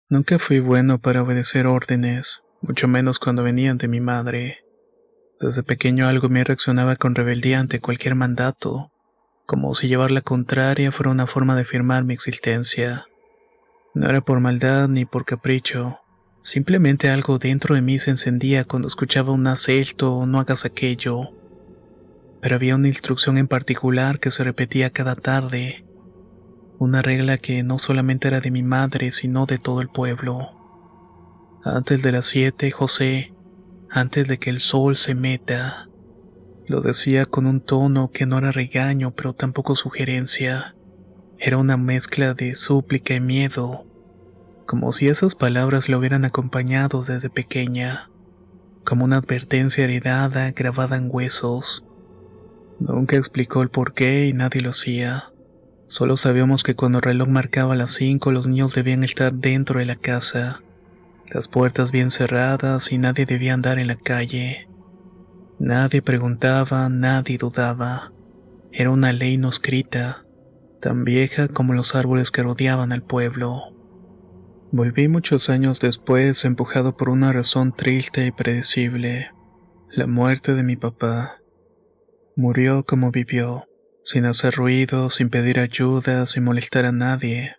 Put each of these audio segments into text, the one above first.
Nunca fui bueno para obedecer órdenes, mucho menos cuando venían de mi madre. Desde pequeño algo me reaccionaba con rebeldía ante cualquier mandato, como si llevar la contraria fuera una forma de afirmar mi existencia. No era por maldad ni por capricho, simplemente algo dentro de mí se encendía cuando escuchaba un haz esto o no hagas aquello. Pero había una instrucción en particular que se repetía cada tarde, una regla que no solamente era de mi madre, sino de todo el pueblo. Antes de las 7, José, antes de que el sol se meta. Lo decía con un tono que no era regaño, pero tampoco sugerencia. Era una mezcla de súplica y miedo, como si esas palabras lo hubieran acompañado desde pequeña, como una advertencia heredada grabada en huesos. Nunca explicó el por qué y nadie lo hacía. Solo sabíamos que cuando el reloj marcaba las 5, los niños debían estar dentro de la casa, las puertas bien cerradas y nadie debía andar en la calle. Nadie preguntaba, nadie dudaba. Era una ley no escrita, tan vieja como los árboles que rodeaban al pueblo. Volví muchos años después, empujado por una razón triste y predecible: la muerte de mi papá. Murió como vivió, sin hacer ruido, sin pedir ayuda, sin molestar a nadie.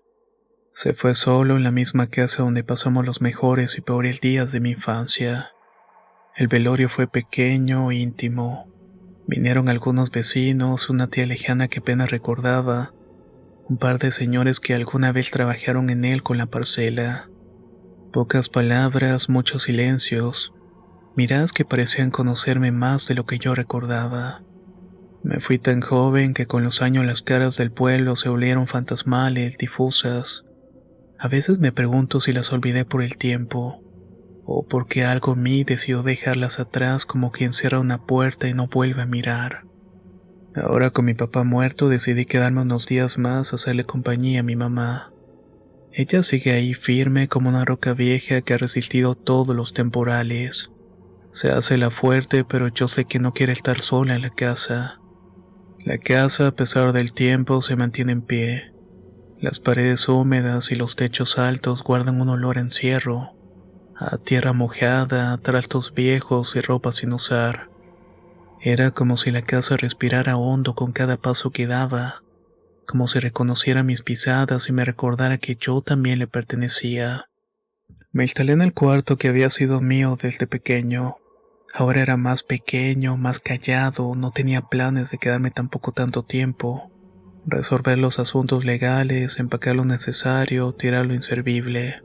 Se fue solo en la misma casa donde pasamos los mejores y peores días de mi infancia. El velorio fue pequeño e íntimo. Vinieron algunos vecinos, una tía lejana que apenas recordaba, un par de señores que alguna vez trabajaron en él con la parcela. Pocas palabras, muchos silencios, miradas que parecían conocerme más de lo que yo recordaba. Me fui tan joven que con los años las caras del pueblo se volvieron fantasmales, difusas. A veces me pregunto si las olvidé por el tiempo, o porque algo en mí decidió dejarlas atrás como quien cierra una puerta y no vuelve a mirar. Ahora con mi papá muerto decidí quedarme unos días más a hacerle compañía a mi mamá. Ella sigue ahí firme como una roca vieja que ha resistido todos los temporales. Se hace la fuerte, pero yo sé que no quiere estar sola en la casa. La casa, a pesar del tiempo, se mantiene en pie. Las paredes húmedas y los techos altos guardan un olor a encierro, a tierra mojada, a trastos viejos y ropa sin usar. Era como si la casa respirara hondo con cada paso que daba, como si reconociera mis pisadas y me recordara que yo también le pertenecía. Me instalé en el cuarto que había sido mío desde pequeño. Ahora era más pequeño, más callado, no tenía planes de quedarme tampoco tanto tiempo. Resolver los asuntos legales, empacar lo necesario, tirar lo inservible.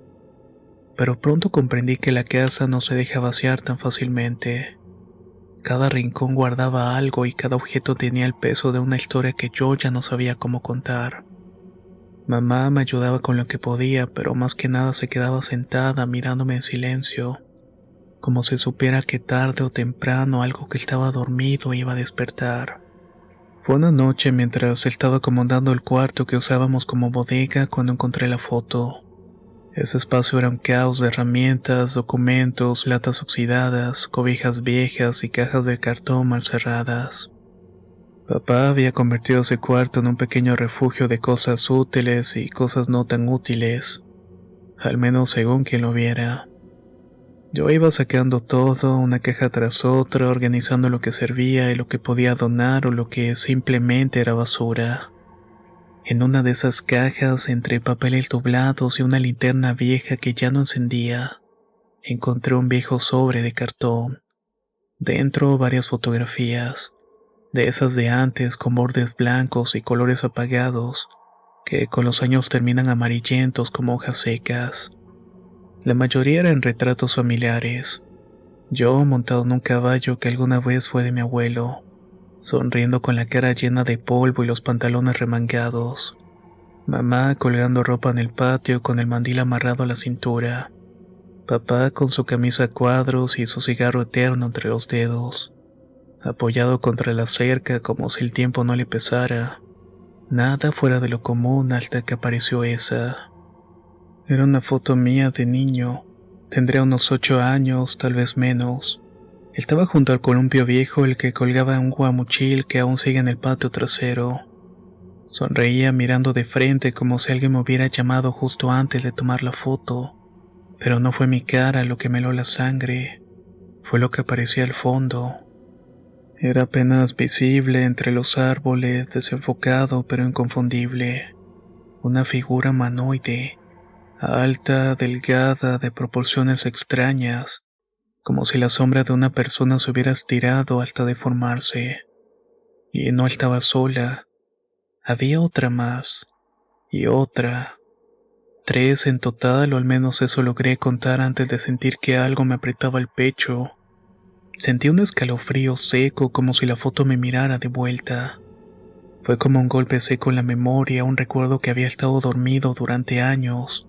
Pero pronto comprendí que la casa no se deja vaciar tan fácilmente. Cada rincón guardaba algo y cada objeto tenía el peso de una historia que yo ya no sabía cómo contar. Mamá me ayudaba con lo que podía, pero más que nada se quedaba sentada mirándome en silencio, como si supiera que tarde o temprano algo que estaba dormido iba a despertar. Fue una noche mientras estaba acomodando el cuarto que usábamos como bodega cuando encontré la foto. Ese espacio era un caos de herramientas, documentos, latas oxidadas, cobijas viejas y cajas de cartón mal cerradas. Papá había convertido ese cuarto en un pequeño refugio de cosas útiles y cosas no tan útiles, al menos según quien lo viera. Yo iba sacando todo, una caja tras otra, organizando lo que servía y lo que podía donar o lo que simplemente era basura. En una de esas cajas, entre papeles doblados y una linterna vieja que ya no encendía, encontré un viejo sobre de cartón. Dentro varias fotografías, de esas de antes con bordes blancos y colores apagados, que con los años terminan amarillentos como hojas secas. La mayoría eran retratos familiares. Yo montado en un caballo que alguna vez fue de mi abuelo, sonriendo con la cara llena de polvo y los pantalones remangados. Mamá colgando ropa en el patio con el mandil amarrado a la cintura. Papá con su camisa a cuadros y su cigarro eterno entre los dedos, apoyado contra la cerca como si el tiempo no le pesara. Nada fuera de lo común hasta que apareció esa. Era una foto mía de niño. Tendría unos 8 años, tal vez menos. Estaba junto al columpio viejo, el que colgaba un guamuchil que aún sigue en el patio trasero. Sonreía mirando de frente como si alguien me hubiera llamado justo antes de tomar la foto. Pero no fue mi cara lo que me heló la sangre, fue lo que aparecía al fondo. Era apenas visible entre los árboles, desenfocado pero inconfundible. Una figura humanoide, alta, delgada, de proporciones extrañas, como si la sombra de una persona se hubiera estirado hasta deformarse. Y no estaba sola, había otra más, y otra. 3 en total, o al menos eso logré contar antes de sentir que algo me apretaba el pecho. Sentí un escalofrío seco como si la foto me mirara de vuelta. Fue como un golpe seco en la memoria, un recuerdo que había estado dormido durante años.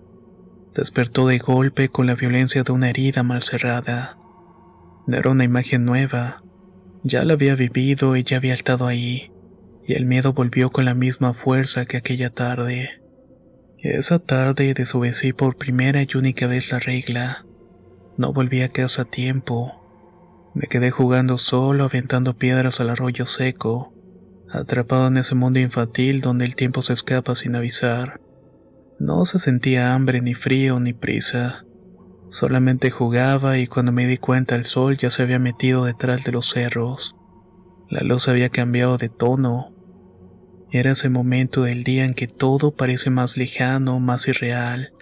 Despertó de golpe con la violencia de una herida mal cerrada. No era una imagen nueva, ya la había vivido y ya había estado ahí, y el miedo volvió con la misma fuerza que aquella tarde. Esa tarde desobedecí por primera y única vez la regla. No volví a casa a tiempo. Me quedé jugando solo, aventando piedras al arroyo seco, atrapado en ese mundo infantil donde el tiempo se escapa sin avisar. No se sentía hambre, ni frío, ni prisa. Solamente jugaba y cuando me di cuenta el sol ya se había metido detrás de los cerros. La luz había cambiado de tono. Era ese momento del día en que todo parece más lejano, más irreal,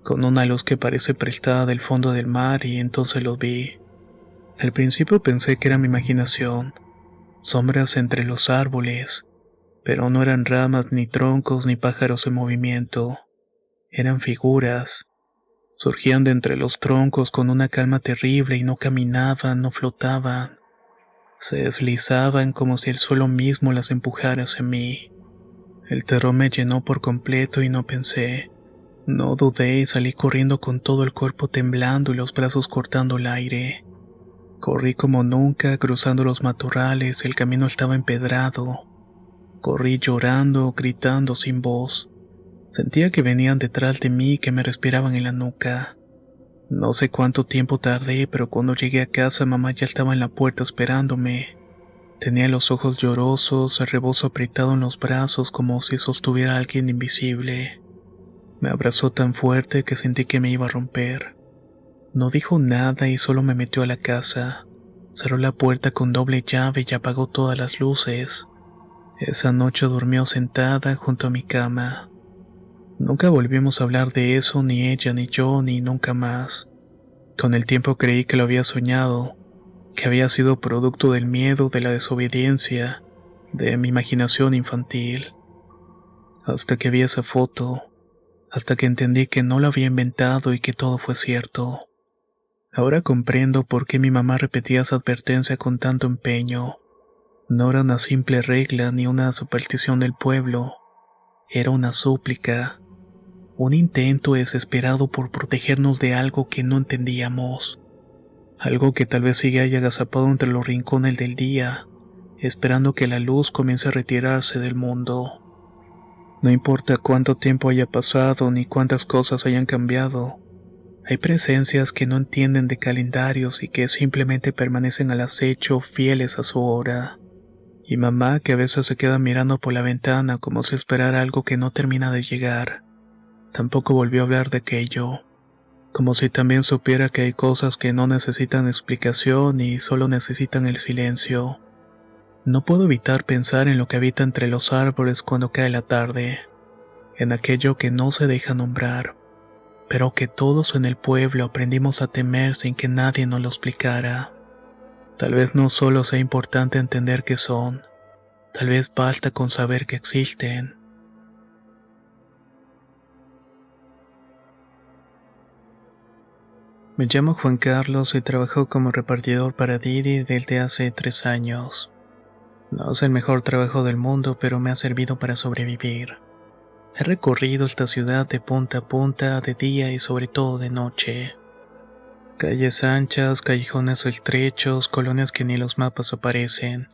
con una luz que parece prestada del fondo del mar y entonces lo vi. Al principio pensé que era mi imaginación, sombras entre los árboles, pero no eran ramas, ni troncos, ni pájaros en movimiento. Eran figuras. Surgían de entre los troncos con una calma terrible y no caminaban, no flotaban. Se deslizaban como si el suelo mismo las empujara hacia mí. El terror me llenó por completo y no pensé. No dudé y salí corriendo con todo el cuerpo temblando y los brazos cortando el aire. Corrí como nunca, cruzando los matorrales, el camino estaba empedrado. Corrí llorando, gritando sin voz. Sentía que venían detrás de mí y que me respiraban en la nuca. No sé cuánto tiempo tardé, pero cuando llegué a casa mamá ya estaba en la puerta esperándome. Tenía los ojos llorosos, el rebozo apretado en los brazos como si sostuviera a alguien invisible. Me abrazó tan fuerte que sentí que me iba a romper. No dijo nada y solo me metió a la casa. Cerró la puerta con doble llave y apagó todas las luces. Esa noche durmió sentada junto a mi cama. Nunca volvimos a hablar de eso, ni ella, ni yo, ni nunca más. Con el tiempo creí que lo había soñado, que había sido producto del miedo, de la desobediencia, de mi imaginación infantil. Hasta que vi esa foto, hasta que entendí que no lo había inventado y que todo fue cierto. Ahora comprendo por qué mi mamá repetía esa advertencia con tanto empeño. No era una simple regla ni una superstición del pueblo, era una súplica, un intento desesperado por protegernos de algo que no entendíamos, algo que tal vez sigue ahí agazapado entre los rincones del día, esperando que la luz comience a retirarse del mundo. No importa cuánto tiempo haya pasado ni cuántas cosas hayan cambiado, hay presencias que no entienden de calendarios y que simplemente permanecen al acecho, fieles a su hora. Y mamá, que a veces se queda mirando por la ventana como si esperara algo que no termina de llegar, tampoco volvió a hablar de aquello, como si también supiera que hay cosas que no necesitan explicación y solo necesitan el silencio. No puedo evitar pensar en lo que habita entre los árboles cuando cae la tarde, en aquello que no se deja nombrar, pero que todos en el pueblo aprendimos a temer sin que nadie nos lo explicara. Tal vez no solo sea importante entender qué son, tal vez basta con saber que existen. Me llamo Juan Carlos y trabajo como repartidor para Didi desde hace 3 años. No es el mejor trabajo del mundo, pero me ha servido para sobrevivir. He recorrido esta ciudad de punta a punta, de día y sobre todo de noche. Calles anchas, callejones estrechos, colonias que ni los mapas aparecen.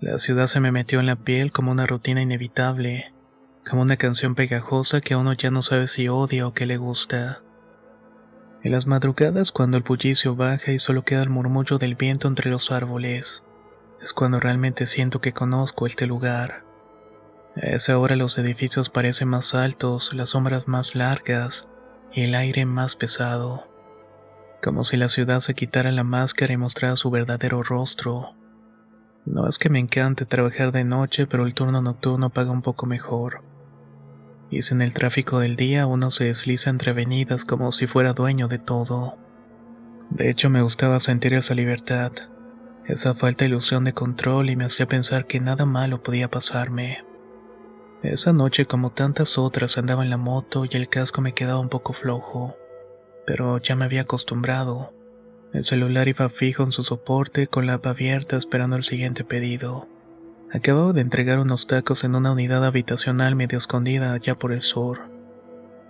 La ciudad se me metió en la piel como una rutina inevitable, como una canción pegajosa que uno ya no sabe si odia o que le gusta. En las madrugadas, cuando el bullicio baja y solo queda el murmullo del viento entre los árboles, es cuando realmente siento que conozco este lugar. A esa hora los edificios parecen más altos, las sombras más largas, y el aire más pesado, como si la ciudad se quitara la máscara y mostrara su verdadero rostro. No es que me encante trabajar de noche, pero el turno nocturno paga un poco mejor. Y si en el tráfico del día uno se desliza entre avenidas como si fuera dueño de todo. De hecho, me gustaba sentir esa libertad, esa falta de ilusión de control, y me hacía pensar que nada malo podía pasarme. Esa noche, como tantas otras, andaba en la moto y el casco me quedaba un poco flojo, pero ya me había acostumbrado. El celular iba fijo en su soporte con la app abierta esperando el siguiente pedido. Acababa de entregar unos tacos en una unidad habitacional medio escondida allá por el sur.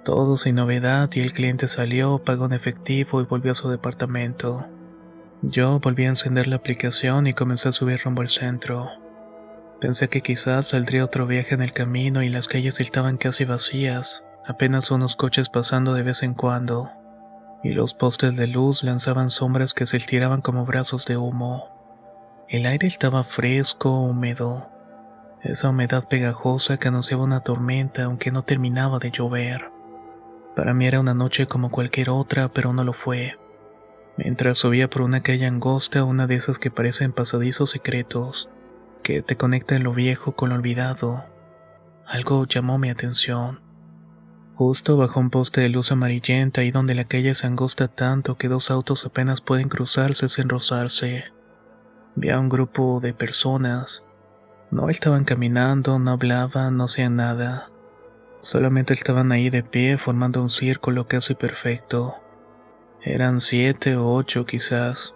Todo sin novedad, y el cliente salió, pagó en efectivo y volvió a su departamento. Yo volví a encender la aplicación y comencé a subir rumbo al centro. Pensé que quizás saldría otro viaje en el camino y las calles estaban casi vacías, apenas unos coches pasando de vez en cuando, y los postes de luz lanzaban sombras que se estiraban como brazos de humo. El aire estaba fresco, húmedo, esa humedad pegajosa que anunciaba una tormenta aunque no terminaba de llover. Para mí era una noche como cualquier otra, pero no lo fue. Mientras subía por una calle angosta, una de esas que parecen pasadizos secretos, que te conecta lo viejo con lo olvidado, algo llamó mi atención. Justo bajo un poste de luz amarillenta, ahí donde la calle se angosta tanto que dos autos apenas pueden cruzarse sin rozarse, vi a un grupo de personas. No estaban caminando, no hablaban, no hacían nada. Solamente estaban ahí de pie formando un círculo casi perfecto. Eran 7 o 8 quizás.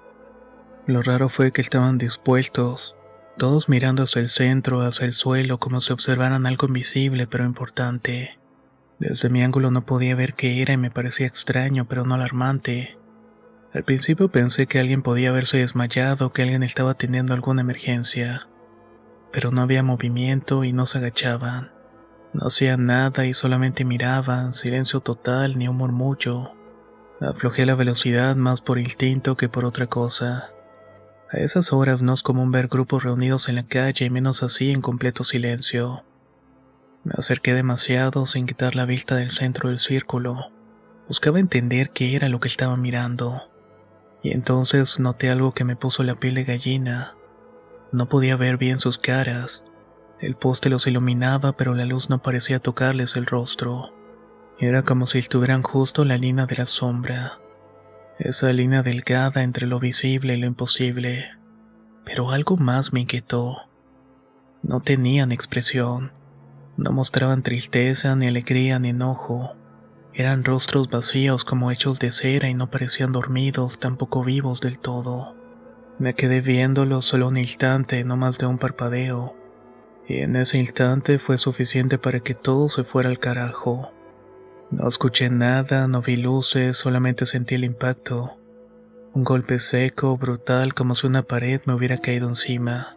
Lo raro fue que estaban dispuestos, todos mirando hacia el centro, hacia el suelo, como si observaran algo invisible pero importante. Desde mi ángulo no podía ver qué era y me parecía extraño pero no alarmante. Al principio pensé que alguien podía haberse desmayado o que alguien estaba teniendo alguna emergencia, pero no había movimiento y no se agachaban. No hacían nada y solamente miraban, silencio total, ni un murmullo. Aflojé la velocidad más por instinto que por otra cosa. A esas horas no es común ver grupos reunidos en la calle y menos así en completo silencio. Me acerqué demasiado sin quitar la vista del centro del círculo. Buscaba entender qué era lo que estaba mirando. Y entonces noté algo que me puso la piel de gallina. No podía ver bien sus caras. El poste los iluminaba, pero la luz no parecía tocarles el rostro. Era como si estuvieran justo en la línea de la sombra. Esa línea delgada entre lo visible y lo imposible. Pero algo más me inquietó. No tenían expresión. No mostraban tristeza, ni alegría, ni enojo. Eran rostros vacíos como hechos de cera y no parecían dormidos, tampoco vivos del todo. Me quedé viéndolos solo un instante, no más de un parpadeo. Y en ese instante fue suficiente para que todo se fuera al carajo. No escuché nada, no vi luces, solamente sentí el impacto. Un golpe seco, brutal, como si una pared me hubiera caído encima.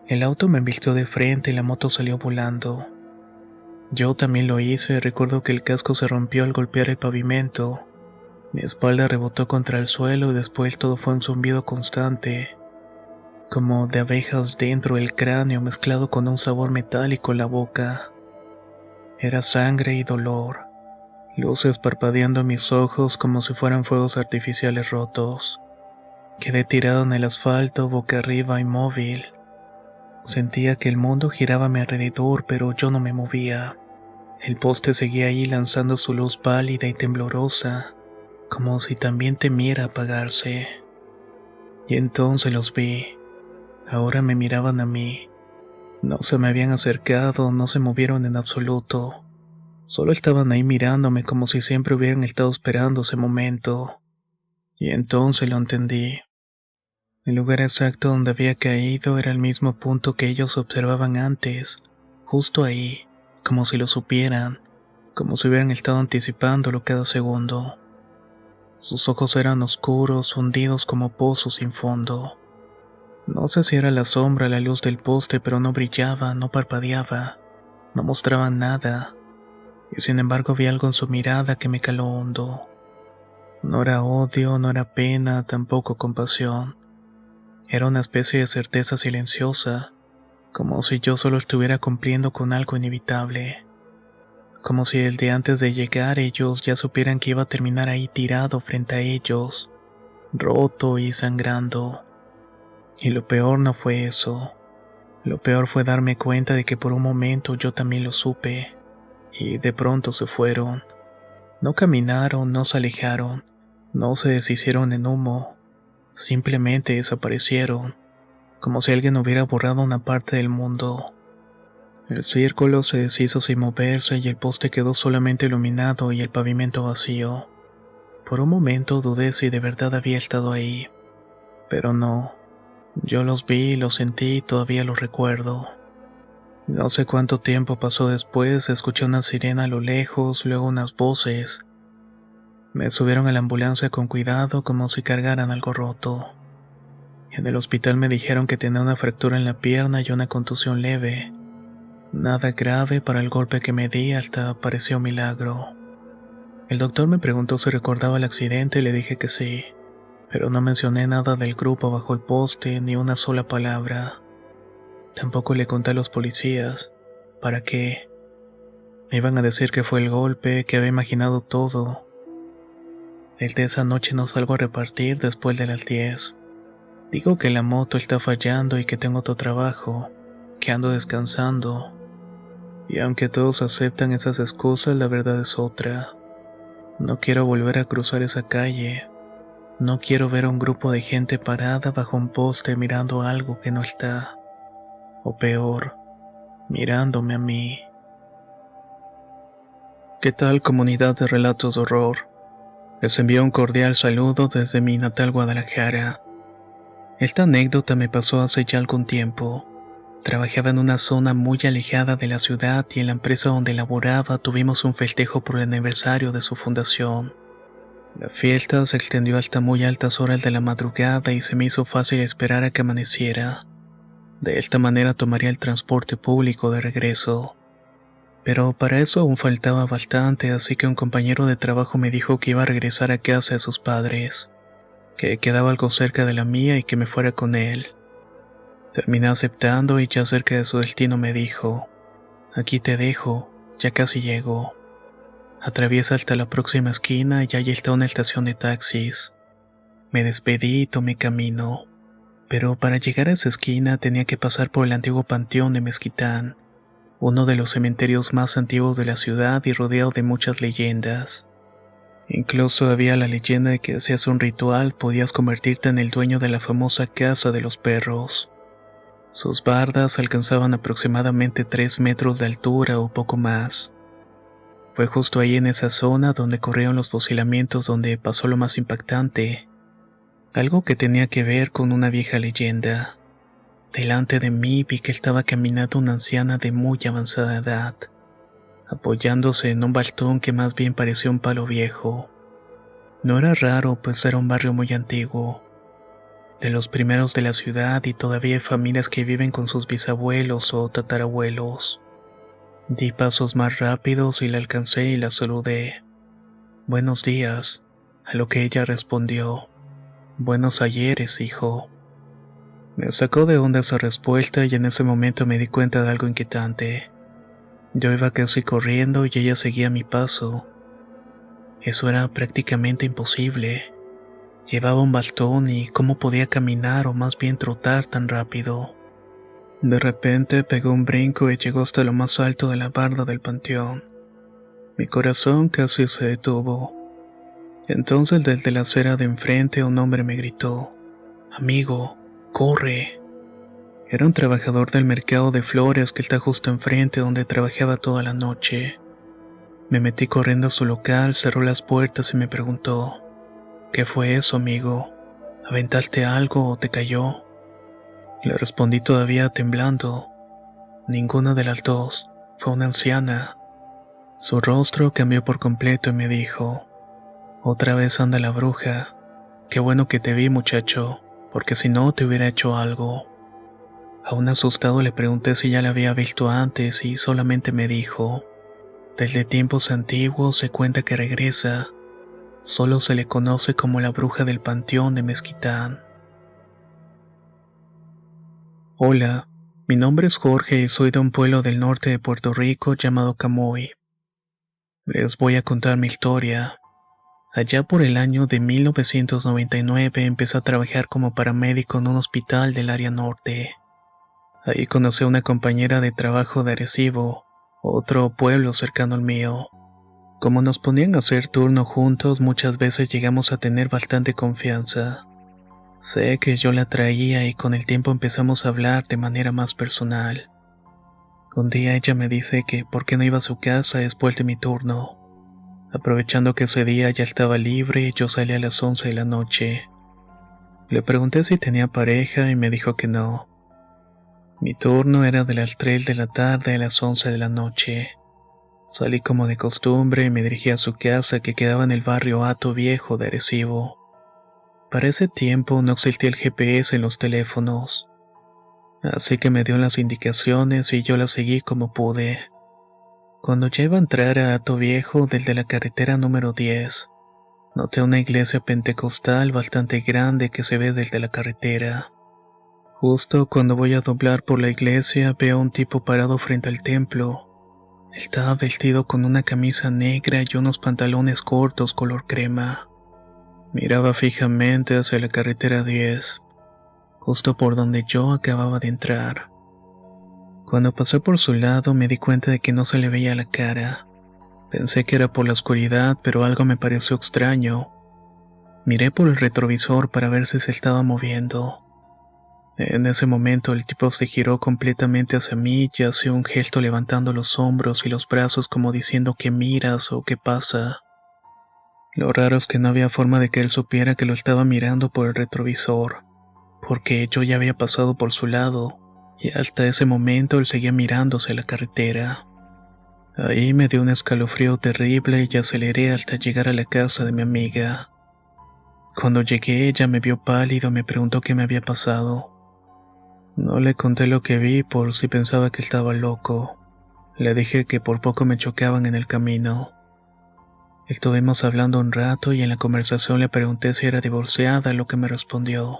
El auto me embistió de frente y la moto salió volando. Yo también lo hice, recuerdo que el casco se rompió al golpear el pavimento. Mi espalda rebotó contra el suelo y después todo fue un zumbido constante, como de abejas dentro del cráneo mezclado con un sabor metálico en la boca. Era sangre y dolor, luces parpadeando en mis ojos como si fueran fuegos artificiales rotos. Quedé tirado en el asfalto, boca arriba, inmóvil. Sentía que el mundo giraba a mi alrededor, pero yo no me movía. El poste seguía ahí lanzando su luz pálida y temblorosa, como si también temiera apagarse. Y entonces los vi. Ahora me miraban a mí. No se me habían acercado, no se movieron en absoluto. Solo estaban ahí mirándome como si siempre hubieran estado esperando ese momento. Y entonces lo entendí. El lugar exacto donde había caído era el mismo punto que ellos observaban antes, justo ahí, como si lo supieran, como si hubieran estado anticipándolo cada segundo. Sus ojos eran oscuros, hundidos como pozos sin fondo. No sé si era la sombra, la luz del poste, pero no brillaba, no parpadeaba, no mostraba nada, y sin embargo vi algo en su mirada que me caló hondo. No era odio, no era pena, tampoco compasión. Era una especie de certeza silenciosa, como si yo solo estuviera cumpliendo con algo inevitable. como si el día antes de llegar ellos ya supieran que iba a terminar ahí tirado frente a ellos, roto y sangrando. Y lo peor no fue eso. Lo peor fue darme cuenta de que por un momento yo también lo supe, y de pronto se fueron. No caminaron, no se alejaron, no se deshicieron en humo, simplemente desaparecieron, como si alguien hubiera borrado una parte del mundo. El círculo se deshizo sin moverse y el poste quedó solamente iluminado y el pavimento vacío. Por un momento dudé si de verdad había estado ahí, pero no. Yo los vi, los sentí y todavía los recuerdo. No sé cuánto tiempo pasó después, escuché una sirena a lo lejos, luego unas voces. Me subieron a la ambulancia con cuidado como si cargaran algo roto. En el hospital me dijeron que tenía una fractura en la pierna y una contusión leve. Nada grave para el golpe que me di, hasta pareció un milagro. El doctor me preguntó si recordaba el accidente y le dije que sí, pero no mencioné nada del grupo bajo el poste ni una sola palabra. Tampoco le conté a los policías. ¿Para qué? Me iban a decir que fue el golpe, que había imaginado todo. El de esa noche no salgo a repartir después de las 10. Digo que la moto está fallando y que tengo otro trabajo, que ando descansando. Y aunque todos aceptan esas excusas, la verdad es otra. No quiero volver a cruzar esa calle. No quiero ver a un grupo de gente parada bajo un poste mirando algo que no está. O peor, mirándome a mí. ¿Qué tal, comunidad de relatos de horror? Les envío un cordial saludo desde mi natal Guadalajara. Esta anécdota me pasó hace ya algún tiempo. Trabajaba en una zona muy alejada de la ciudad y en la empresa donde laboraba tuvimos un festejo por el aniversario de su fundación. La fiesta se extendió hasta muy altas horas de la madrugada y se me hizo fácil esperar a que amaneciera. De esta manera tomaría el transporte público de regreso. Pero para eso aún faltaba bastante, así que un compañero de trabajo me dijo que iba a regresar a casa de sus padres, que quedaba algo cerca de la mía y que me fuera con él. Terminé aceptando y ya cerca de su destino me dijo: aquí te dejo, ya casi llego. Atraviesa hasta la próxima esquina y allí está una estación de taxis. Me despedí y tomé camino, pero para llegar a esa esquina tenía que pasar por el antiguo panteón de Mezquitán, uno de los cementerios más antiguos de la ciudad y rodeado de muchas leyendas. Incluso había la leyenda de que si hacías un ritual podías convertirte en el dueño de la famosa casa de los perros. Sus bardas alcanzaban aproximadamente 3 metros de altura o poco más. Fue justo ahí en esa zona donde corrieron los fusilamientos donde pasó lo más impactante, algo que tenía que ver con una vieja leyenda. Delante de mí vi que estaba caminando una anciana de muy avanzada edad, apoyándose en un bastón que más bien parecía un palo viejo. No era raro, pues era un barrio muy antiguo, de los primeros de la ciudad, y todavía hay familias que viven con sus bisabuelos o tatarabuelos. Di pasos más rápidos y la alcancé y la saludé. Buenos días, a lo que ella respondió: buenos ayeres, hijo. Me sacó de onda esa respuesta y en ese momento me di cuenta de algo inquietante. Yo iba casi corriendo y ella seguía mi paso. Eso era prácticamente imposible. Llevaba un bastón y cómo podía caminar o más bien trotar tan rápido. De repente pegó un brinco y llegó hasta lo más alto de la barda del panteón. Mi corazón casi se detuvo. Entonces desde la acera de enfrente un hombre me gritó: amigo, corre. Era un trabajador del mercado de flores que está justo enfrente donde trabajaba toda la noche. Me metí corriendo a su local, cerró las puertas y me preguntó: ¿qué fue eso, amigo? ¿Aventaste algo o te cayó? Le respondí todavía temblando: ninguna de las dos, fue una anciana. Su rostro cambió por completo y me dijo: otra vez anda la bruja. Qué bueno que te vi, muchacho, porque si no te hubiera hecho algo. Aún asustado le pregunté si ya la había visto antes y solamente me dijo: desde tiempos antiguos se cuenta que regresa. Solo se le conoce como la bruja del panteón de Mezquitán. Hola, mi nombre es Jorge y soy de un pueblo del norte de Puerto Rico llamado Camoy. Les voy a contar mi historia. Allá por el año de 1999 empecé a trabajar como paramédico en un hospital del área norte. Ahí conocí a una compañera de trabajo de Arecibo, otro pueblo cercano al mío. Como nos ponían a hacer turno juntos, muchas veces llegamos a tener bastante confianza. Sé que yo la traía y con el tiempo empezamos a hablar de manera más personal. Un día ella me dice que por qué no iba a su casa después de mi turno. Aprovechando que ese día ya estaba libre, yo salí a las 11 de la noche. Le pregunté si tenía pareja y me dijo que no. Mi turno era de las 3 de la tarde a las 11 de la noche. Salí como de costumbre y me dirigí a su casa que quedaba en el barrio Hato Viejo de Arecibo. Para ese tiempo no existía el GPS en los teléfonos, así que me dio las indicaciones y yo las seguí como pude. Cuando ya iba a entrar a Hato Viejo desde la carretera número 10, noté una iglesia pentecostal bastante grande que se ve desde la carretera. Justo cuando voy a doblar por la iglesia veo a un tipo parado frente al templo. Estaba vestido con una camisa negra y unos pantalones cortos color crema. Miraba fijamente hacia la carretera 10, justo por donde yo acababa de entrar. Cuando pasé por su lado me di cuenta de que no se le veía la cara. Pensé que era por la oscuridad, pero algo me pareció extraño. Miré por el retrovisor para ver si se estaba moviendo. En ese momento el tipo se giró completamente hacia mí y hacía un gesto levantando los hombros y los brazos como diciendo ¿qué miras o qué pasa? Lo raro es que no había forma de que él supiera que lo estaba mirando por el retrovisor, porque yo ya había pasado por su lado, y hasta ese momento él seguía mirándose la carretera. Ahí me dio un escalofrío terrible y aceleré hasta llegar a la casa de mi amiga. Cuando llegué ella me vio pálido y me preguntó qué me había pasado. No le conté lo que vi por si pensaba que estaba loco. Le dije que por poco me chocaban en el camino. Estuvimos hablando un rato y en la conversación le pregunté si era divorciada, a lo que me respondió: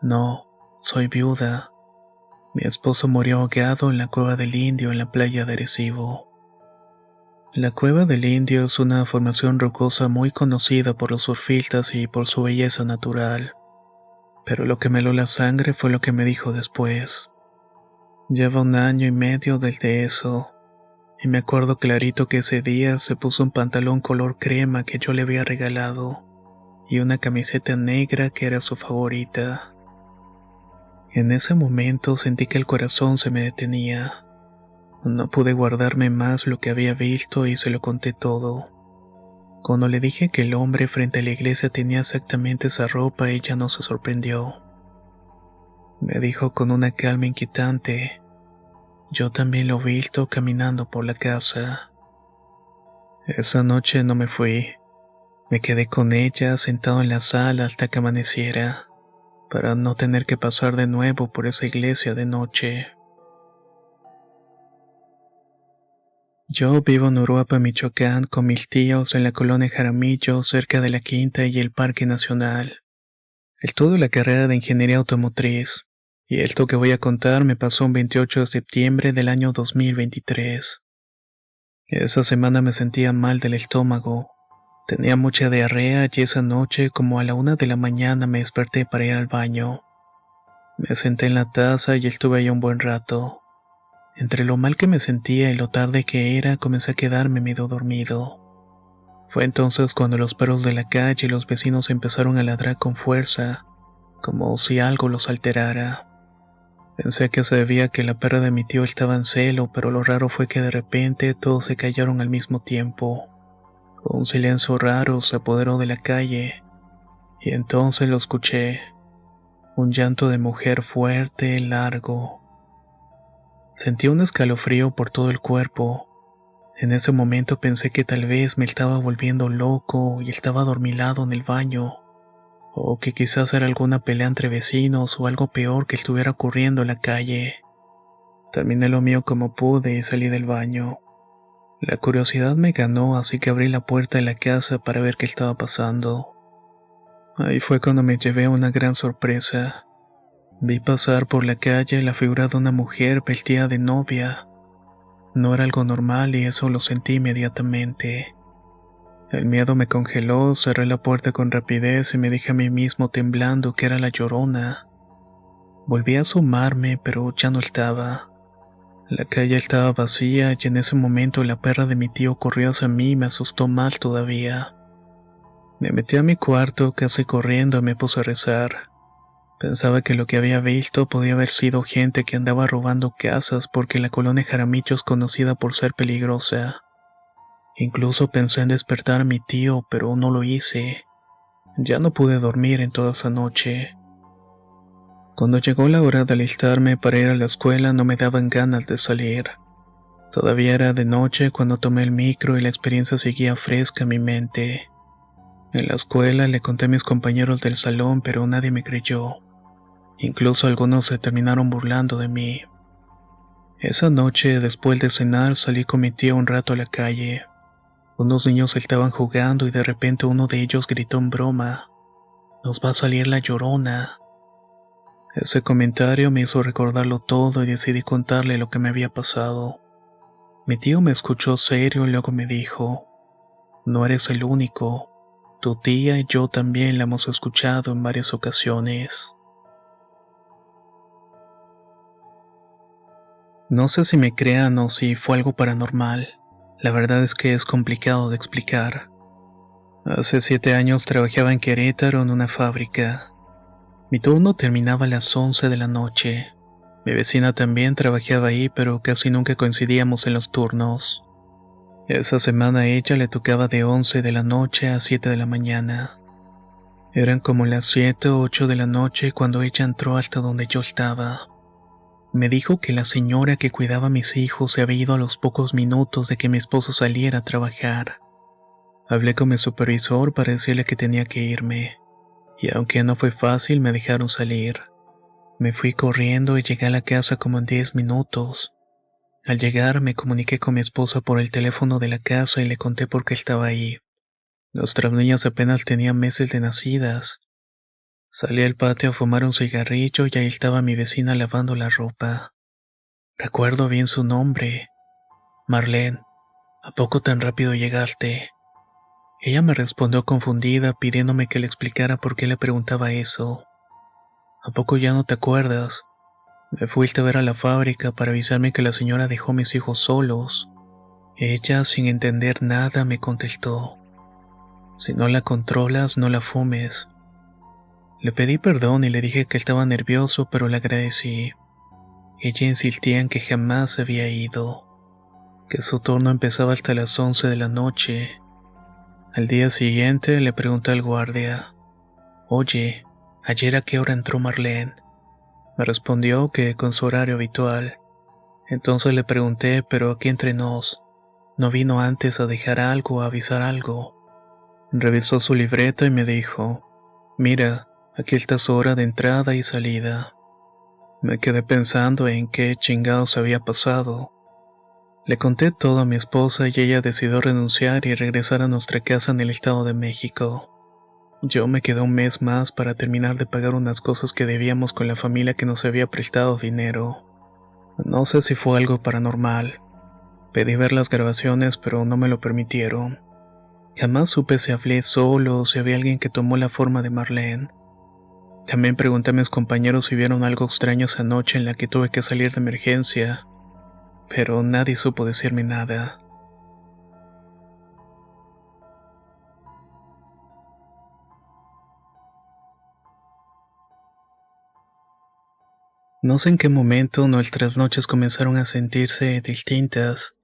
no, soy viuda. Mi esposo murió ahogado en la Cueva del Indio en la playa de Arecibo. La Cueva del Indio es una formación rocosa muy conocida por los surfistas y por su belleza natural. Pero lo que me heló la sangre fue lo que me dijo después. Lleva 1 año y medio desde eso, y me acuerdo clarito que ese día se puso un pantalón color crema que yo le había regalado, y una camiseta negra que era su favorita. En ese momento sentí que el corazón se me detenía. No pude guardarme más lo que había visto y se lo conté todo. Cuando le dije que el hombre frente a la iglesia tenía exactamente esa ropa, ella no se sorprendió. Me dijo con una calma inquietante: yo también lo he visto caminando por la casa. Esa noche no me fui. Me quedé con ella sentado en la sala hasta que amaneciera, para no tener que pasar de nuevo por esa iglesia de noche. Yo vivo en Uruapa, Michoacán, con mis tíos en la colonia Jaramillo, cerca de la Quinta y el Parque Nacional. Estudio la carrera de Ingeniería Automotriz, y esto que voy a contar me pasó un 28 de septiembre del año 2023. Esa semana me sentía mal del estómago. Tenía mucha diarrea y esa noche, como a la 1 de la mañana, me desperté para ir al baño. Me senté en la taza y estuve ahí un buen rato. Entre lo mal que me sentía y lo tarde que era, comencé a quedarme medio dormido. Fue entonces cuando los perros de la calle y los vecinos empezaron a ladrar con fuerza, como si algo los alterara. Pensé que se debía a que la perra de mi tío estaba en celo, pero lo raro fue que de repente todos se callaron al mismo tiempo. Un silencio raro se apoderó de la calle, y entonces lo escuché. Un llanto de mujer fuerte, largo. Sentí un escalofrío por todo el cuerpo. En ese momento pensé que tal vez me estaba volviendo loco y estaba adormilado en el baño, o que quizás era alguna pelea entre vecinos o algo peor que estuviera ocurriendo en la calle. Terminé lo mío como pude y salí del baño. La curiosidad me ganó, así que abrí la puerta de la casa para ver qué estaba pasando. Ahí fue cuando me llevé una gran sorpresa. Vi pasar por la calle la figura de una mujer vestida de novia. No era algo normal y eso lo sentí inmediatamente. El miedo me congeló, cerré la puerta con rapidez y me dije a mí mismo temblando que era la Llorona. Volví a asomarme, pero ya no estaba. La calle estaba vacía y en ese momento la perra de mi tío corrió hacia mí y me asustó más todavía. Me metí a mi cuarto casi corriendo y me puse a rezar. Pensaba que lo que había visto podía haber sido gente que andaba robando casas porque la colonia Jaramillo es conocida por ser peligrosa. Incluso pensé en despertar a mi tío, pero no lo hice. Ya no pude dormir en toda esa noche. Cuando llegó la hora de alistarme para ir a la escuela no me daban ganas de salir. Todavía era de noche cuando tomé el micro y la experiencia seguía fresca en mi mente. En la escuela le conté a mis compañeros del salón, pero nadie me creyó. Incluso algunos se terminaron burlando de mí. Esa noche, después de cenar, salí con mi tía un rato a la calle. Unos niños estaban jugando y de repente uno de ellos gritó en broma: "Nos va a salir la Llorona". Ese comentario me hizo recordarlo todo y decidí contarle lo que me había pasado. Mi tío me escuchó serio y luego me dijo: "No eres el único. Tu tía y yo también la hemos escuchado en varias ocasiones". No sé si me crean o si fue algo paranormal. La verdad es que es complicado de explicar. Hace 7 años trabajaba en Querétaro en una fábrica. Mi turno terminaba a las 11 de la noche. Mi vecina también trabajaba ahí, pero casi nunca coincidíamos en los turnos. Esa semana a ella le tocaba de 11 de la noche a 7 de la mañana. Eran como las 7 o 8 de la noche cuando ella entró hasta donde yo estaba. Me dijo que la señora que cuidaba a mis hijos se había ido a los pocos minutos de que mi esposo saliera a trabajar. Hablé con mi supervisor para decirle que tenía que irme, y aunque no fue fácil, me dejaron salir. Me fui corriendo y llegué a la casa como en 10 minutos. Al llegar me comuniqué con mi esposa por el teléfono de la casa y le conté por qué estaba ahí. Nuestras niñas apenas tenían meses de nacidas. Salí al patio a fumar un cigarrillo y ahí estaba mi vecina lavando la ropa. Recuerdo bien su nombre: Marlene. ¿A poco tan rápido llegaste? Ella me respondió confundida, pidiéndome que le explicara por qué le preguntaba eso. ¿A poco ya no te acuerdas? Me fuiste a ver a la fábrica para avisarme que la señora dejó a mis hijos solos. Ella, sin entender nada, me contestó: "Si no la controlas, no la fumes". Le pedí perdón y le dije que estaba nervioso, pero le agradecí. Ella insistía en que jamás se había ido, que su turno empezaba hasta las 11 de la noche. Al día siguiente le pregunté al guardia: "Oye, ¿ayer a qué hora entró Marlene?". Me respondió que con su horario habitual. Entonces le pregunté: "Pero aquí entre nos, ¿no vino antes a dejar algo o a avisar algo?". Revisó su libreta y me dijo: "Mira, aquí está su hora de entrada y salida". Me quedé pensando en qué chingados había pasado. Le conté todo a mi esposa y ella decidió renunciar y regresar a nuestra casa en el Estado de México. Yo me quedé un mes más para terminar de pagar unas cosas que debíamos con la familia que nos había prestado dinero. No sé si fue algo paranormal. Pedí ver las grabaciones, pero no me lo permitieron. Jamás supe si hablé solo o si había alguien que tomó la forma de Marlene. También pregunté a mis compañeros si vieron algo extraño esa noche en la que tuve que salir de emergencia, pero nadie supo decirme nada. No sé en qué momento nuestras noches comenzaron a sentirse distintas.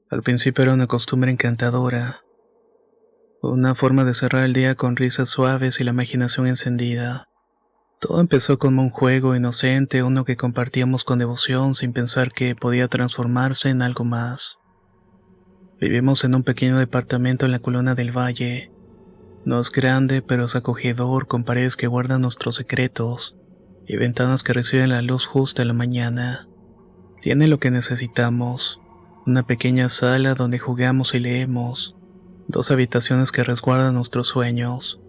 Al principio era una costumbre encantadora, una forma de cerrar el día con risas suaves y la imaginación encendida. Todo empezó como un juego inocente, uno que compartíamos con devoción sin pensar que podía transformarse en algo más. Vivimos en un pequeño departamento en la Colonia del Valle. No es grande, pero es acogedor, con paredes que guardan nuestros secretos y ventanas que reciben la luz justa en la mañana. Tiene lo que necesitamos: una pequeña sala donde jugamos y leemos, 2 habitaciones que resguardan nuestros sueños,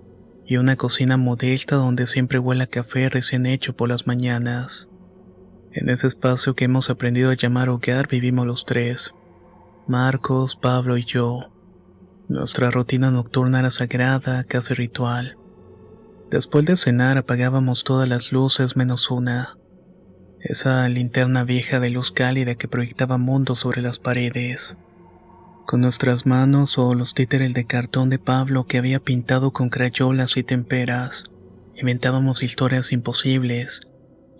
y una cocina modesta donde siempre huele a café recién hecho por las mañanas. En ese espacio que hemos aprendido a llamar hogar vivimos los tres, Marcos, Pablo y yo. Nuestra rutina nocturna era sagrada, casi ritual. Después de cenar apagábamos todas las luces menos una, esa linterna vieja de luz cálida que proyectaba mundos sobre las paredes. Con nuestras manos o los títeres de cartón de Pablo que había pintado con crayolas y temperas, inventábamos historias imposibles,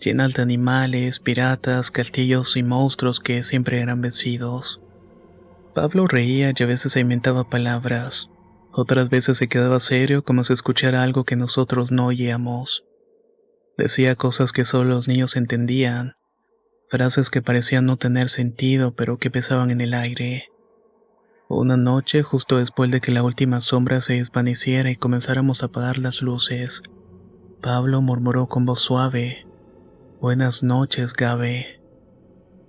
llenas de animales, piratas, castillos y monstruos que siempre eran vencidos. Pablo reía y a veces se inventaba palabras, otras veces se quedaba serio como si escuchara algo que nosotros no oíamos. Decía cosas que solo los niños entendían, frases que parecían no tener sentido pero que pesaban en el aire. Una noche, justo después de que la última sombra se desvaneciera y comenzáramos a apagar las luces, Pablo murmuró con voz suave: «Buenas noches, Gabe».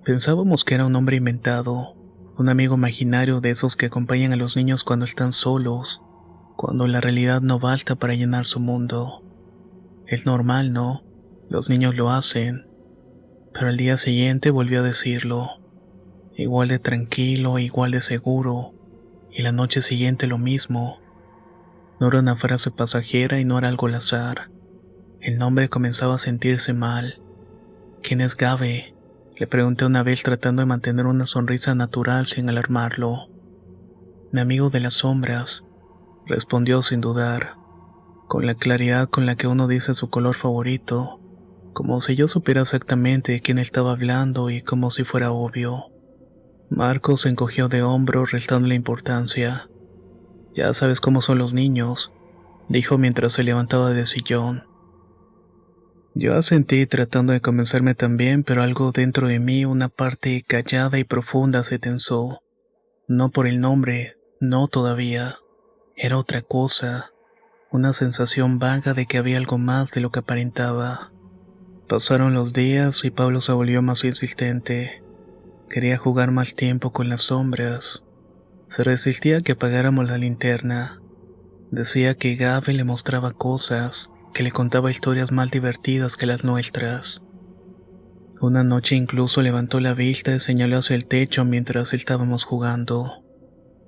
Pensábamos que era un hombre inventado, un amigo imaginario de esos que acompañan a los niños cuando están solos, cuando la realidad no basta para llenar su mundo. Es normal, ¿no? Los niños lo hacen. Pero al día siguiente volvió a decirlo, igual de tranquilo, igual de seguro, y la noche siguiente lo mismo. No era una frase pasajera y no era algo al azar. El hombre comenzaba a sentirse mal. ¿Quién es Gabe?, le pregunté una vez tratando de mantener una sonrisa natural sin alarmarlo. Mi amigo de las sombras, respondió sin dudar, con la claridad con la que uno dice su color favorito, como si yo supiera exactamente de quién estaba hablando y como si fuera obvio. Marcos se encogió de hombros restándole importancia. «Ya sabes cómo son los niños», dijo mientras se levantaba del sillón. Yo asentí tratando de convencerme también, pero algo dentro de mí, una parte callada y profunda, se tensó. No por el nombre, no todavía. Era otra cosa, una sensación vaga de que había algo más de lo que aparentaba. Pasaron los días y Pablo se volvió más insistente. Quería jugar más tiempo con las sombras. Se resistía a que apagáramos la linterna. Decía que Gabe le mostraba cosas, que le contaba historias más divertidas que las nuestras. Una noche incluso levantó la vista y señaló hacia el techo mientras estábamos jugando.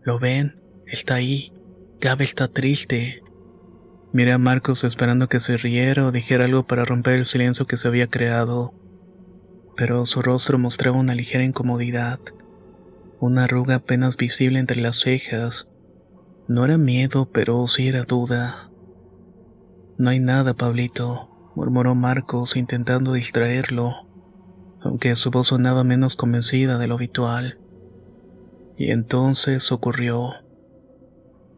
«¿Lo ven? Está ahí. Gabe está triste». Miré a Marcos esperando que se riera o dijera algo para romper el silencio que se había creado, pero su rostro mostraba una ligera incomodidad, una arruga apenas visible entre las cejas. No era miedo, pero sí era duda. «No hay nada, Pablito», murmuró Marcos intentando distraerlo, aunque su voz sonaba menos convencida de lo habitual. Y entonces ocurrió.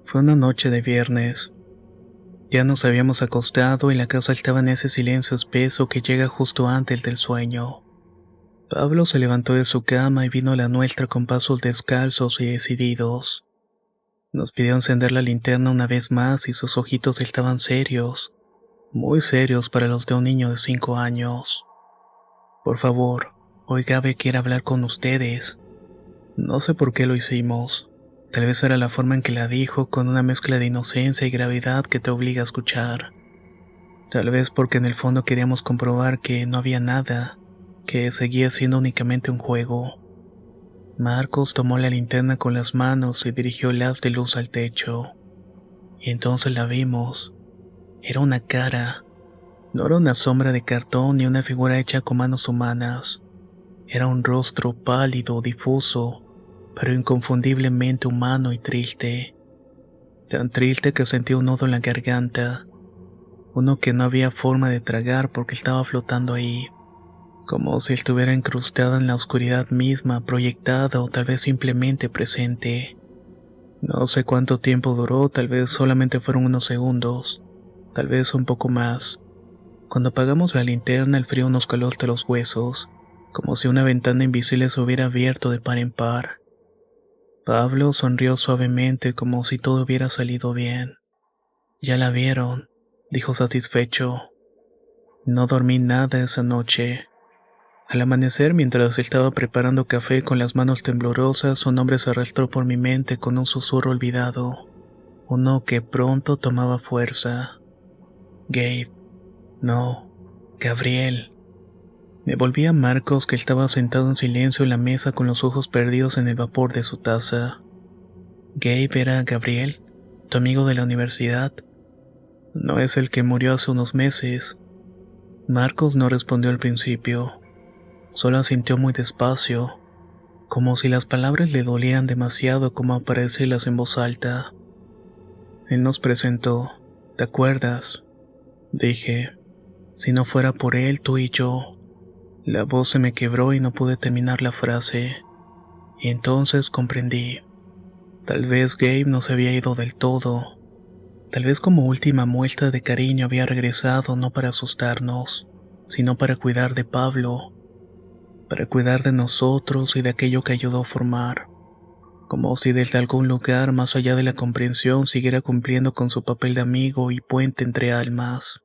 Fue una noche de viernes. Ya nos habíamos acostado y la casa estaba en ese silencio espeso que llega justo antes del sueño. Pablo se levantó de su cama y vino a la nuestra con pasos descalzos y decididos. Nos pidió encender la linterna una vez más y sus ojitos estaban serios, muy serios para los de un niño de 5 años. «Por favor, hoy Gabe quiere hablar con ustedes». No sé por qué lo hicimos. Tal vez era la forma en que la dijo, con una mezcla de inocencia y gravedad que te obliga a escuchar. Tal vez porque en el fondo queríamos comprobar que no había nada, que seguía siendo únicamente un juego. Marcos tomó la linterna con las manos y dirigió el haz de luz al techo. Y entonces la vimos. Era una cara. No era una sombra de cartón ni una figura hecha con manos humanas. Era un rostro pálido, difuso, pero inconfundiblemente humano y triste. Tan triste que sentí un nudo en la garganta, uno que no había forma de tragar porque estaba flotando ahí, como si estuviera incrustada en la oscuridad misma, proyectada o tal vez simplemente presente. No sé cuánto tiempo duró, tal vez solamente fueron unos segundos, tal vez un poco más. Cuando apagamos la linterna, el frío nos caló hasta los huesos, como si una ventana invisible se hubiera abierto de par en par. Pablo sonrió suavemente como si todo hubiera salido bien. «Ya la vieron», dijo satisfecho. No dormí nada esa noche. Al amanecer, mientras estaba preparando café con las manos temblorosas, un nombre se arrastró por mi mente con un susurro olvidado, uno que pronto tomaba fuerza. «Gabe. No, Gabriel». Me volví a Marcos, que estaba sentado en silencio en la mesa con los ojos perdidos en el vapor de su taza. Gabe era Gabriel, tu amigo de la universidad. No es el que murió hace unos meses. Marcos no respondió al principio. Solo asintió muy despacio, como si las palabras le dolieran demasiado como para decirlas en voz alta. Él nos presentó. ¿Te acuerdas? Dije. Si no fuera por él, tú y yo. La voz se me quebró y no pude terminar la frase. Y entonces comprendí. Tal vez Gabe no se había ido del todo. Tal vez como última muestra de cariño había regresado no para asustarnos, sino para cuidar de Pablo, para cuidar de nosotros y de aquello que ayudó a formar. Como si desde algún lugar más allá de la comprensión siguiera cumpliendo con su papel de amigo y puente entre almas.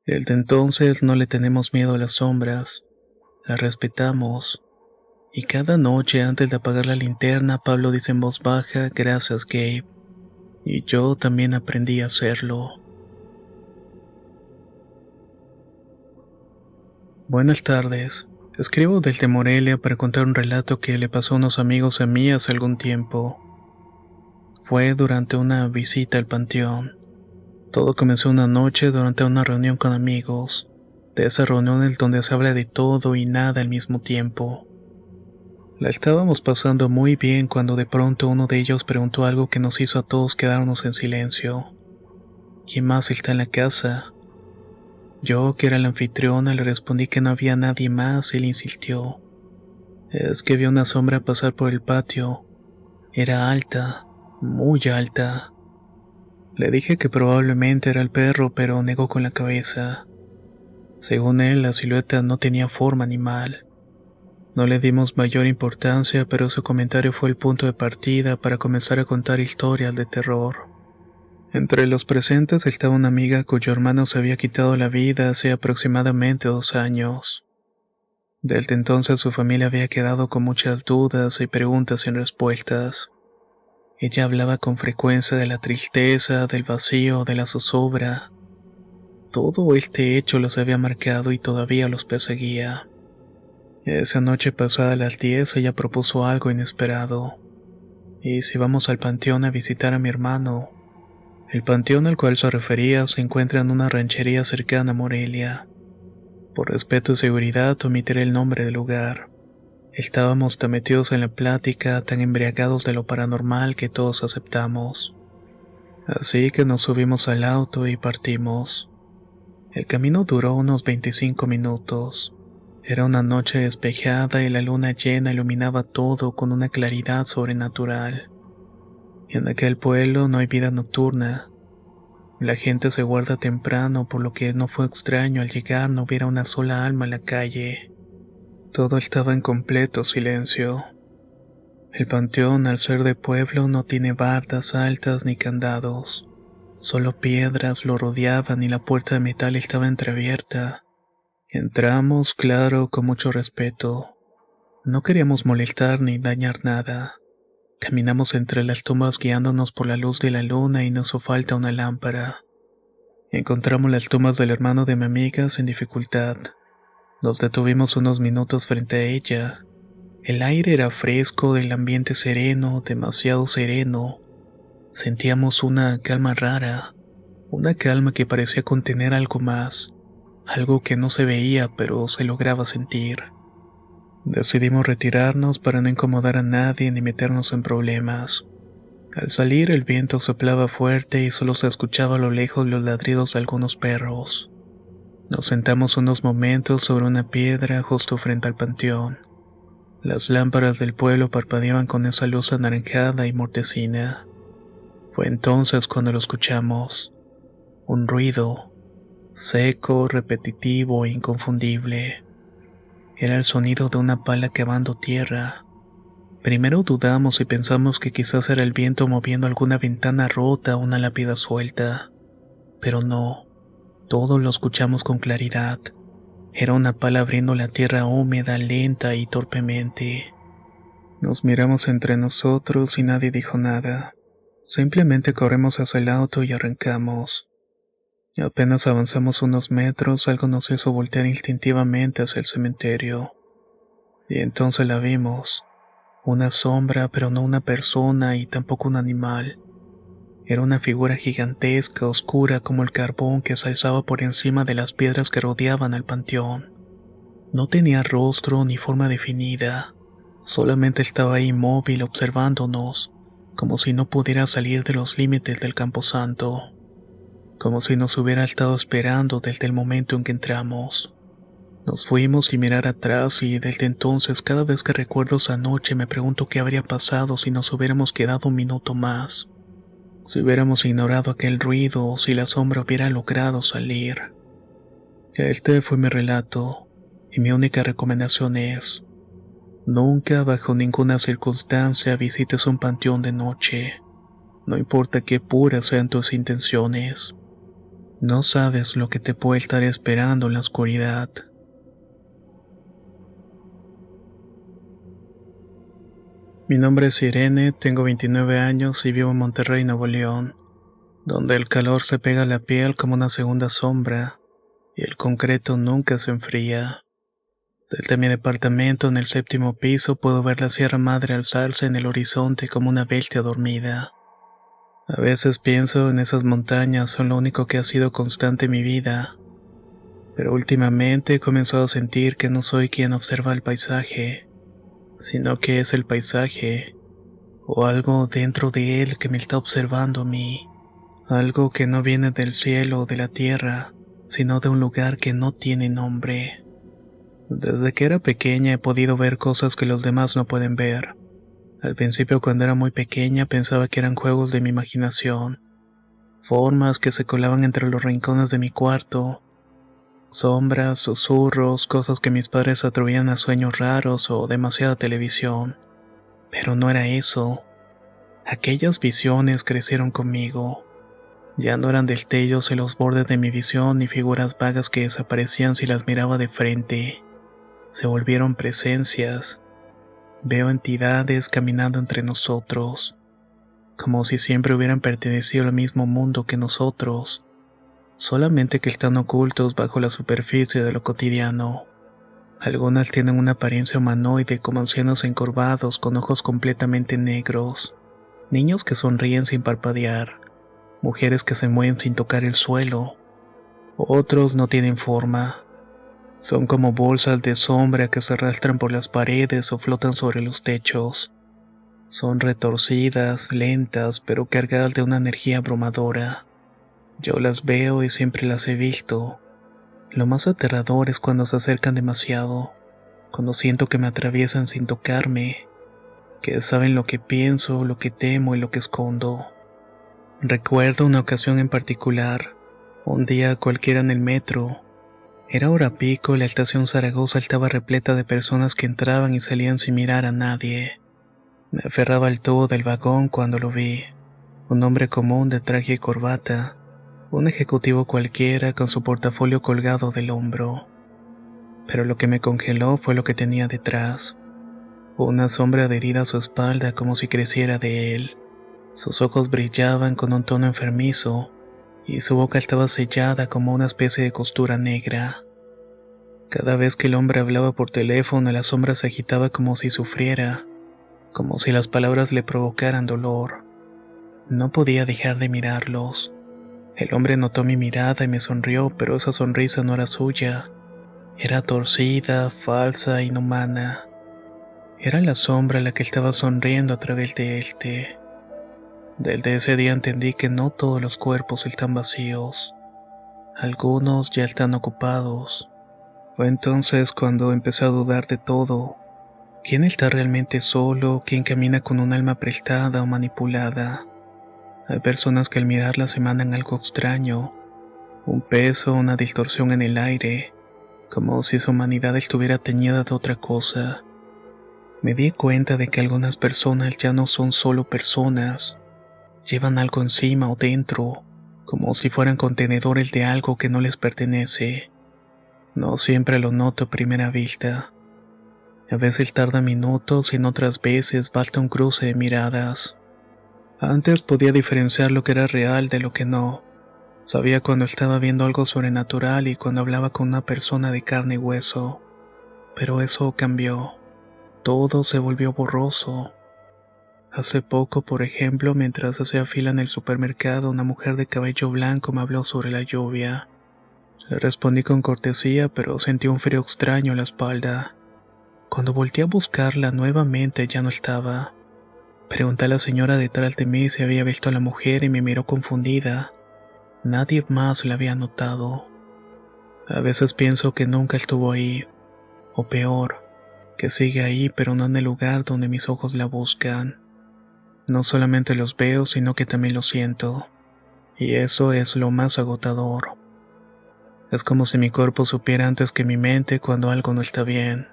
Desde entonces no le tenemos miedo a las sombras, las respetamos. Y cada noche antes de apagar la linterna, Pablo dice en voz baja, gracias Gabe. Y yo también aprendí a hacerlo. Buenas tardes. Escribo desde Morelia para contar un relato que le pasó a unos amigos a mí hace algún tiempo. Fue durante una visita al panteón. Todo comenzó una noche durante una reunión con amigos. De esa reunión en donde se habla de todo y nada al mismo tiempo. La estábamos pasando muy bien cuando de pronto uno de ellos preguntó algo que nos hizo a todos quedarnos en silencio. ¿Quién más está en la casa? Yo, que era la anfitriona, le respondí que no había nadie más y él insistió. Es que vi una sombra pasar por el patio. Era alta, muy alta. Le dije que probablemente era el perro, pero negó con la cabeza. Según él, la silueta no tenía forma animal. No le dimos mayor importancia, pero su comentario fue el punto de partida para comenzar a contar historias de terror. Entre los presentes estaba una amiga cuyo hermano se había quitado la vida hace aproximadamente 2 años. Desde entonces su familia había quedado con muchas dudas y preguntas sin respuestas. Ella hablaba con frecuencia de la tristeza, del vacío, de la zozobra. Todo este hecho los había marcado y todavía los perseguía. Esa noche pasada a las 10 ella propuso algo inesperado. ¿Y si vamos al panteón a visitar a mi hermano? El panteón al cual se refería se encuentra en una ranchería cercana a Morelia. Por respeto y seguridad omitiré el nombre del lugar. Estábamos tan metidos en la plática, tan embriagados de lo paranormal que todos aceptamos. Así que nos subimos al auto y partimos. El camino duró unos 25 minutos. Era una noche despejada y la luna llena iluminaba todo con una claridad sobrenatural. En aquel pueblo no hay vida nocturna. La gente se guarda temprano, por lo que no fue extraño al llegar no hubiera una sola alma en la calle. Todo estaba en completo silencio. El panteón, al ser de pueblo, no tiene bardas altas ni candados. Solo piedras lo rodeaban y la puerta de metal estaba entreabierta. Entramos, claro, con mucho respeto. No queríamos molestar ni dañar nada. Caminamos entre las tumbas guiándonos por la luz de la luna y nos hizo falta una lámpara. Encontramos las tumbas del hermano de mi amiga sin dificultad. Nos detuvimos unos minutos frente a ella. El aire era fresco, el ambiente sereno, demasiado sereno. Sentíamos una calma rara, una calma que parecía contener algo más, algo que no se veía pero se lograba sentir. Decidimos retirarnos para no incomodar a nadie ni meternos en problemas. Al salir el viento soplaba fuerte y solo se escuchaba a lo lejos los ladridos de algunos perros. Nos sentamos unos momentos sobre una piedra justo frente al panteón. Las lámparas del pueblo parpadeaban con esa luz anaranjada y mortecina. Fue entonces cuando lo escuchamos. Un ruido, seco, repetitivo e inconfundible. Era el sonido de una pala cavando tierra. Primero dudamos y pensamos que quizás era el viento moviendo alguna ventana rota o una lápida suelta. Pero no, todo lo escuchamos con claridad. Era una pala abriendo la tierra húmeda, lenta y torpemente. Nos miramos entre nosotros y nadie dijo nada. Simplemente corremos hacia el auto y arrancamos. Apenas avanzamos unos metros, algo nos hizo voltear instintivamente hacia el cementerio. Y entonces la vimos. Una sombra, pero no una persona y tampoco un animal. Era una figura gigantesca, oscura como el carbón que se alzaba por encima de las piedras que rodeaban al panteón. No tenía rostro ni forma definida, solamente estaba ahí inmóvil observándonos, como si no pudiera salir de los límites del camposanto, como si nos hubiera estado esperando desde el momento en que entramos. Nos fuimos sin mirar atrás y desde entonces cada vez que recuerdo esa noche me pregunto qué habría pasado si nos hubiéramos quedado un minuto más, si hubiéramos ignorado aquel ruido o si la sombra hubiera logrado salir. Este fue mi relato, y mi única recomendación es: nunca bajo ninguna circunstancia visites un panteón de noche, no importa qué puras sean tus intenciones. No sabes lo que te puede estar esperando en la oscuridad. Mi nombre es Irene, tengo 29 años y vivo en Monterrey, Nuevo León, donde el calor se pega a la piel como una segunda sombra y el concreto nunca se enfría. Desde mi departamento en el 7º piso puedo ver la Sierra Madre alzarse en el horizonte como una bestia dormida. A veces pienso en esas montañas son lo único que ha sido constante en mi vida, pero últimamente he comenzado a sentir que no soy quien observa el paisaje, sino que es el paisaje, o algo dentro de él que me está observando a mí, algo que no viene del cielo o de la tierra, sino de un lugar que no tiene nombre. Desde que era pequeña he podido ver cosas que los demás no pueden ver. Al principio, cuando era muy pequeña, pensaba que eran juegos de mi imaginación, formas que se colaban entre los rincones de mi cuarto, sombras, susurros, cosas que mis padres atribuían a sueños raros o demasiada televisión. Pero no era eso. Aquellas visiones crecieron conmigo. Ya no eran destellos en los bordes de mi visión ni figuras vagas que desaparecían si las miraba de frente. Se volvieron presencias. Veo entidades caminando entre nosotros, como si siempre hubieran pertenecido al mismo mundo que nosotros, solamente que están ocultos bajo la superficie de lo cotidiano. Algunas tienen una apariencia humanoide como ancianos encorvados con ojos completamente negros, niños que sonríen sin parpadear, mujeres que se mueven sin tocar el suelo. Otros no tienen forma. Son como bolsas de sombra que se arrastran por las paredes o flotan sobre los techos. Son retorcidas, lentas, pero cargadas de una energía abrumadora. Yo las veo y siempre las he visto. Lo más aterrador es cuando se acercan demasiado, cuando siento que me atraviesan sin tocarme, que saben lo que pienso, lo que temo y lo que escondo. Recuerdo una ocasión en particular, un día cualquiera en el metro. Era hora pico y la estación Zaragoza estaba repleta de personas que entraban y salían sin mirar a nadie. Me aferraba al tubo del vagón cuando lo vi. Un hombre común de traje y corbata, un ejecutivo cualquiera con su portafolio colgado del hombro. Pero lo que me congeló fue lo que tenía detrás. Una sombra adherida a su espalda como si creciera de él. Sus ojos brillaban con un tono enfermizo y su boca estaba sellada como una especie de costura negra. Cada vez que el hombre hablaba por teléfono, la sombra se agitaba como si sufriera, como si las palabras le provocaran dolor. No podía dejar de mirarlos. El hombre notó mi mirada y me sonrió, pero esa sonrisa no era suya. Era torcida, falsa, inhumana. Era la sombra la que estaba sonriendo a través de éste. Desde ese día entendí que no todos los cuerpos están vacíos. Algunos ya están ocupados. Fue entonces cuando empecé a dudar de todo. ¿Quién está realmente solo? ¿Quién camina con un alma prestada o manipulada? Hay personas que al mirarlas emanan algo extraño, un peso, una distorsión en el aire, como si su humanidad estuviera teñida de otra cosa. Me di cuenta de que algunas personas ya no son solo personas, llevan algo encima o dentro, como si fueran contenedores de algo que no les pertenece. No siempre lo noto a primera vista. A veces tarda minutos y en otras veces basta un cruce de miradas. Antes podía diferenciar lo que era real de lo que no, Sabía cuando estaba viendo algo sobrenatural y cuando hablaba con una persona de carne y hueso. Pero eso cambió. Todo se volvió borroso. Hace poco, por ejemplo, mientras hacía fila en el supermercado, una mujer de cabello blanco me habló sobre la lluvia. Le respondí con cortesía, pero sentí un frío extraño en la espalda. Cuando volteé a buscarla nuevamente ya no estaba. Pregunté a la señora detrás de mí si había visto a la mujer y me miró confundida. Nadie más la había notado. A veces pienso que nunca estuvo ahí, o peor, que sigue ahí pero no en el lugar donde mis ojos la buscan. No solamente los veo, sino que también los siento. Y eso es lo más agotador. Es como si mi cuerpo supiera antes que mi mente cuando algo no está bien.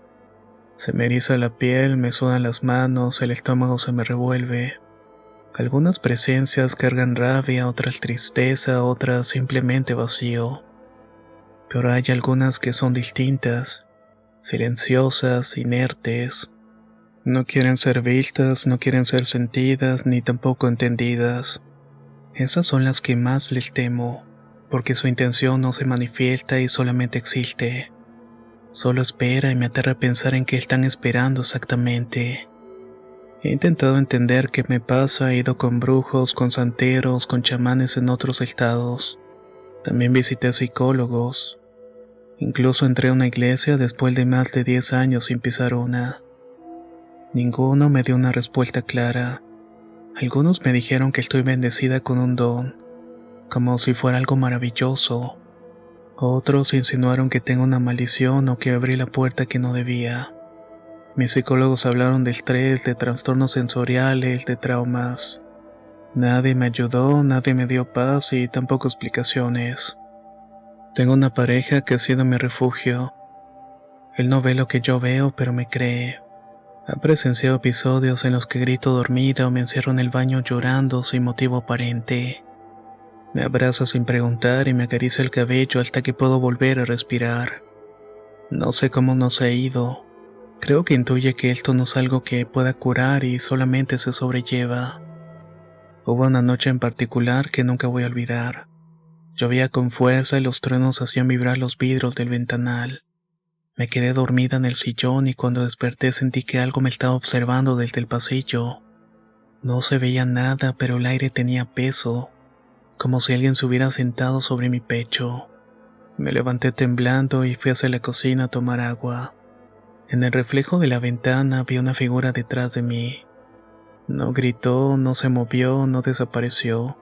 Se me eriza la piel, me sudan las manos, el estómago se me revuelve. Algunas presencias cargan rabia, otras tristeza, otras simplemente vacío. Pero hay algunas que son distintas, silenciosas, inertes. No quieren ser vistas, no quieren ser sentidas, ni tampoco entendidas. Esas son las que más les temo, porque su intención no se manifiesta y solamente existe. Solo espera y me aterra pensar en qué están esperando exactamente. He intentado entender qué me pasa, he ido con brujos, con santeros, con chamanes en otros estados. También visité psicólogos. Incluso entré a una iglesia después de más de 10 años sin pisar una. Ninguno me dio una respuesta clara. Algunos me dijeron que estoy bendecida con un don, como si fuera algo maravilloso. Otros insinuaron que tengo una maldición o que abrí la puerta que no debía. Mis psicólogos hablaron de estrés, de trastornos sensoriales, de traumas. Nadie me ayudó, nadie me dio paz y tampoco explicaciones. Tengo una pareja que ha sido mi refugio. Él no ve lo que yo veo, pero me cree. Ha presenciado episodios en los que grito dormida o me encierro en el baño llorando sin motivo aparente. Me abraza sin preguntar y me acaricia el cabello hasta que puedo volver a respirar. No sé cómo nos ha ido. Creo que intuye que esto no es algo que pueda curar y solamente se sobrelleva. Hubo una noche en particular que nunca voy a olvidar. Llovía con fuerza y los truenos hacían vibrar los vidrios del ventanal. Me quedé dormida en el sillón y cuando desperté sentí que algo me estaba observando desde el pasillo. No se veía nada, pero el aire tenía peso, como si alguien se hubiera sentado sobre mi pecho. Me levanté temblando y fui hacia la cocina a tomar agua. En el reflejo de la ventana vi una figura detrás de mí. No gritó, no se movió, no desapareció.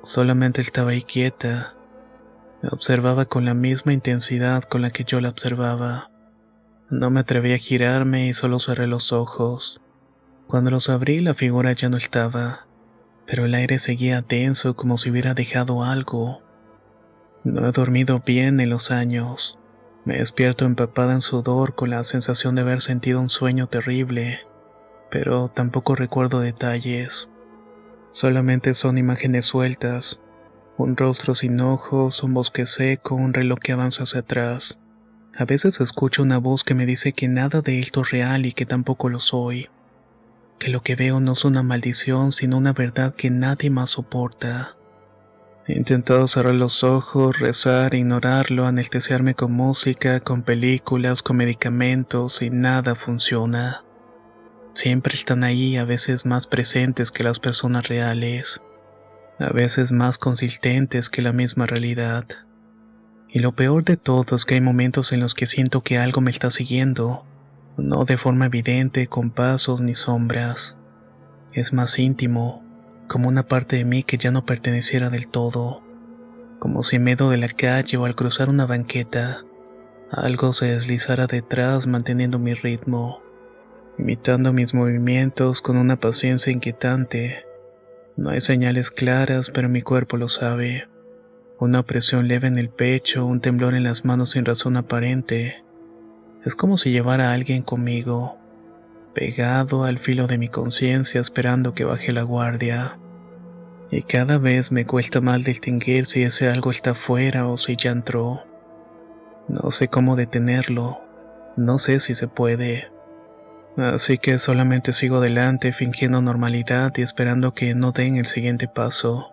Solamente estaba ahí quieta. Me observaba con la misma intensidad con la que yo la observaba. No me atreví a girarme y solo cerré los ojos. Cuando los abrí, la figura ya no estaba, pero el aire seguía denso como si hubiera dejado algo. No he dormido bien en los años. Me despierto empapada en sudor con la sensación de haber sentido un sueño terrible, pero tampoco recuerdo detalles. Solamente son imágenes sueltas, un rostro sin ojos, un bosque seco, un reloj que avanza hacia atrás. A veces escucho una voz que me dice que nada de esto es real y que tampoco lo soy, que lo que veo no es una maldición sino una verdad que nadie más soporta. He intentado cerrar los ojos, rezar, ignorarlo, anestesiarme con música, con películas, con medicamentos y nada funciona. Siempre están ahí, a veces más presentes que las personas reales, a veces más consistentes que la misma realidad. Y lo peor de todo es que hay momentos en los que siento que algo me está siguiendo, no de forma evidente, con pasos ni sombras. Es más íntimo, como una parte de mí que ya no perteneciera del todo, como si en medio de la calle o al cruzar una banqueta, algo se deslizara detrás manteniendo mi ritmo, imitando mis movimientos con una paciencia inquietante. No hay señales claras, pero mi cuerpo lo sabe. Una presión leve en el pecho, un temblor en las manos sin razón aparente. Es como si llevara a alguien conmigo, pegado al filo de mi conciencia esperando que baje la guardia. Y cada vez me cuesta más distinguir si ese algo está afuera o si ya entró. No sé cómo detenerlo, no sé si se puede. Así que solamente sigo adelante fingiendo normalidad y esperando que no den el siguiente paso.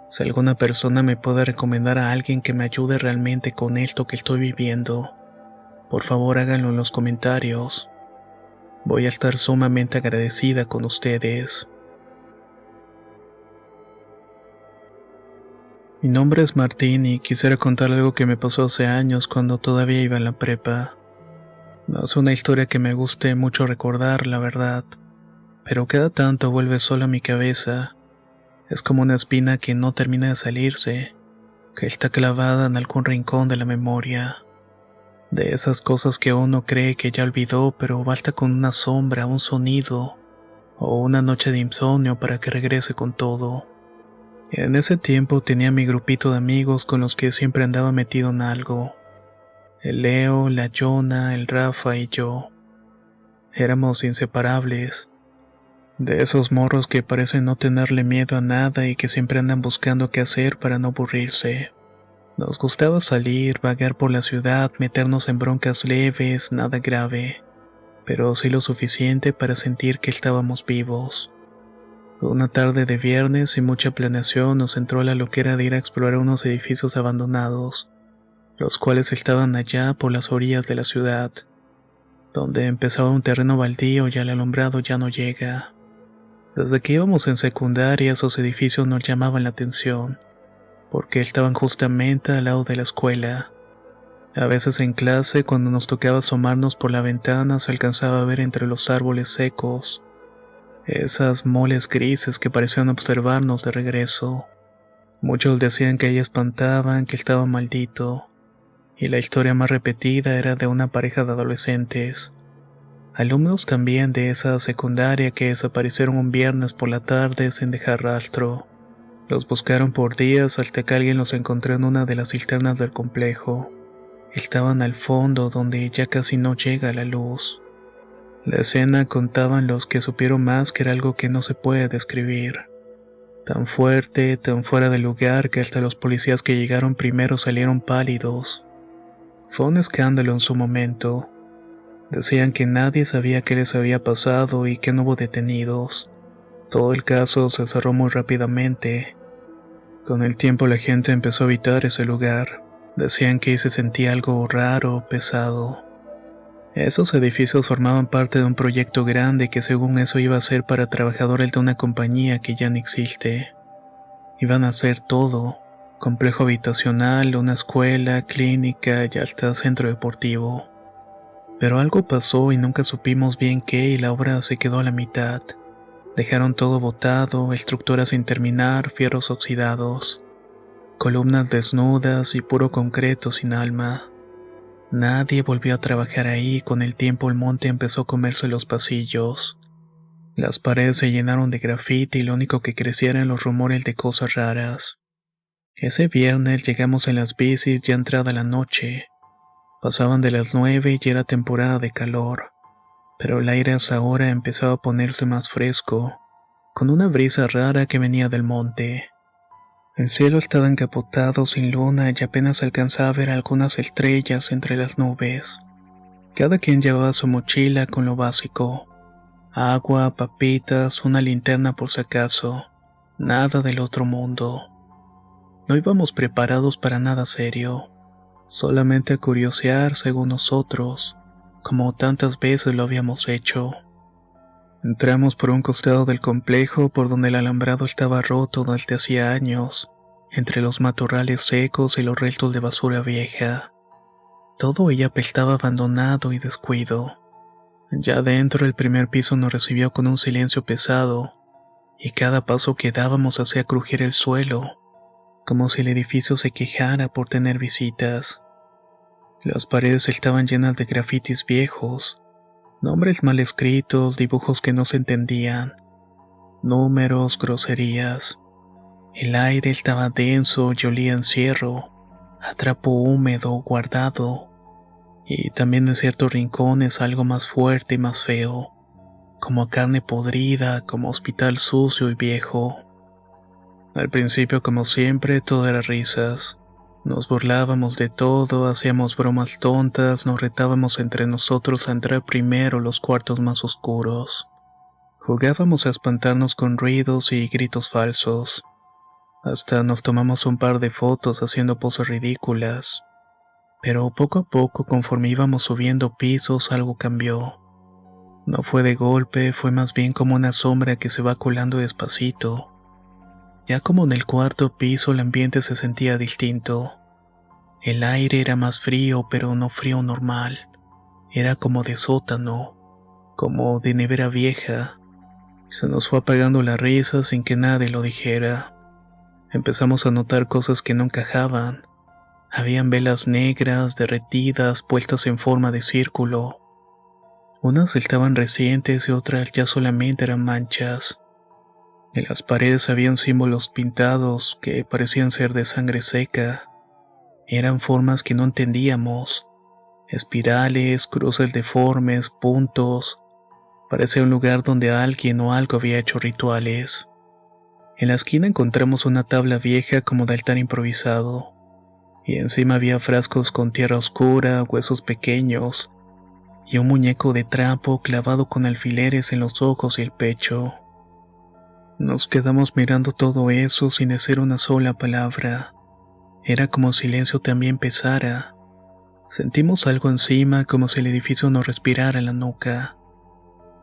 Si alguna persona me puede recomendar a alguien que me ayude realmente con esto que estoy viviendo, por favor háganlo en los comentarios. Voy a estar sumamente agradecida con ustedes. Mi nombre es Martín y quisiera contar algo que me pasó hace años cuando todavía iba en la prepa. No es una historia que me guste mucho recordar, la verdad, pero cada tanto vuelve solo a mi cabeza. Es como una espina que no termina de salirse, que está clavada en algún rincón de la memoria. De esas cosas que uno cree que ya olvidó, pero basta con una sombra, un sonido o una noche de insomnio para que regrese con todo. En ese tiempo tenía mi grupito de amigos con los que siempre andaba metido en algo. El Leo, la Yona, el Rafa y yo. Éramos inseparables. De esos morros que parecen no tenerle miedo a nada y que siempre andan buscando qué hacer para no aburrirse. Nos gustaba salir, vagar por la ciudad, meternos en broncas leves, nada grave, pero sí lo suficiente para sentir que estábamos vivos. Una tarde de viernes y mucha planeación nos entró la loquera de ir a explorar unos edificios abandonados, los cuales estaban allá por las orillas de la ciudad, donde empezaba un terreno baldío y el alumbrado ya no llega. Desde que íbamos en secundaria esos edificios nos llamaban la atención, porque estaban justamente al lado de la escuela. A veces en clase, cuando nos tocaba asomarnos por la ventana, se alcanzaba a ver entre los árboles secos esas moles grises que parecían observarnos de regreso. Muchos decían que ella espantaban, que estaba maldito, y la historia más repetida era de una pareja de adolescentes, alumnos también de esa secundaria, que desaparecieron un viernes por la tarde sin dejar rastro. Los buscaron por días hasta que alguien los encontró en una de las cisternas del complejo. Estaban al fondo, donde ya casi no llega la luz. La escena, contaban los que supieron más, que era algo que no se puede describir. Tan fuerte, tan fuera de lugar, que hasta los policías que llegaron primero salieron pálidos. Fue un escándalo en su momento. Decían que nadie sabía qué les había pasado y que no hubo detenidos. Todo el caso se cerró muy rápidamente. Con el tiempo la gente empezó a evitar ese lugar. Decían que se sentía algo raro, pesado. Esos edificios formaban parte de un proyecto grande que según eso iba a ser para trabajadores de una compañía que ya no existe. Iban a hacer todo: complejo habitacional, una escuela, clínica y hasta centro deportivo. Pero algo pasó y nunca supimos bien qué, y la obra se quedó a la mitad. Dejaron todo botado, estructuras sin terminar, fierros oxidados, columnas desnudas y puro concreto sin alma. Nadie volvió a trabajar ahí y con el tiempo el monte empezó a comerse los pasillos. Las paredes se llenaron de grafiti y lo único que crecía eran los rumores de cosas raras. Ese viernes llegamos en las bicis ya entrada la noche. Pasaban de las 9 y era temporada de calor, pero el aire a esa hora empezaba a ponerse más fresco, con una brisa rara que venía del monte. El cielo estaba encapotado sin luna y apenas alcanzaba a ver algunas estrellas entre las nubes. Cada quien llevaba su mochila con lo básico: agua, papitas, una linterna por si acaso. Nada del otro mundo. No íbamos preparados para nada serio, solamente a curiosear según nosotros, como tantas veces lo habíamos hecho. Entramos por un costado del complejo por donde el alambrado estaba roto desde hacía años, entre los matorrales secos y los restos de basura vieja. Todo ella apestaba abandonado y descuido. Ya dentro, el primer piso nos recibió con un silencio pesado, y cada paso que dábamos hacía crujir el suelo, como si el edificio se quejara por tener visitas. Las paredes estaban llenas de grafitis viejos, nombres mal escritos, dibujos que no se entendían, números, groserías. El aire estaba denso y olía a encierro, a trapo húmedo guardado, y también en ciertos rincones algo más fuerte y más feo, como a carne podrida, como hospital sucio y viejo. Al principio, como siempre, todo era risas. Nos burlábamos de todo, hacíamos bromas tontas, nos retábamos entre nosotros a entrar primero los cuartos más oscuros. Jugábamos a espantarnos con ruidos y gritos falsos. Hasta nos tomamos un par de fotos haciendo poses ridículas. Pero poco a poco, conforme íbamos subiendo pisos, algo cambió. No fue de golpe, fue más bien como una sombra que se va colando despacito. Ya como en el cuarto piso el ambiente se sentía distinto. El aire era más frío, pero no frío normal. Era como de sótano, como de nevera vieja. Se nos fue apagando la risa sin que nadie lo dijera. Empezamos a notar cosas que no encajaban. Habían velas negras, derretidas, puestas en forma de círculo. Unas estaban recientes y otras ya solamente eran manchas. En las paredes habían símbolos pintados que parecían ser de sangre seca. Eran formas que no entendíamos. Espirales, cruces deformes, puntos. Parecía un lugar donde alguien o algo había hecho rituales. En la esquina encontramos una tabla vieja como de altar improvisado. Y encima había frascos con tierra oscura, huesos pequeños y un muñeco de trapo clavado con alfileres en los ojos y el pecho. Nos quedamos mirando todo eso sin decir una sola palabra. Era como si el silencio también pesara. Sentimos algo encima como si el edificio nos respirara en la nuca.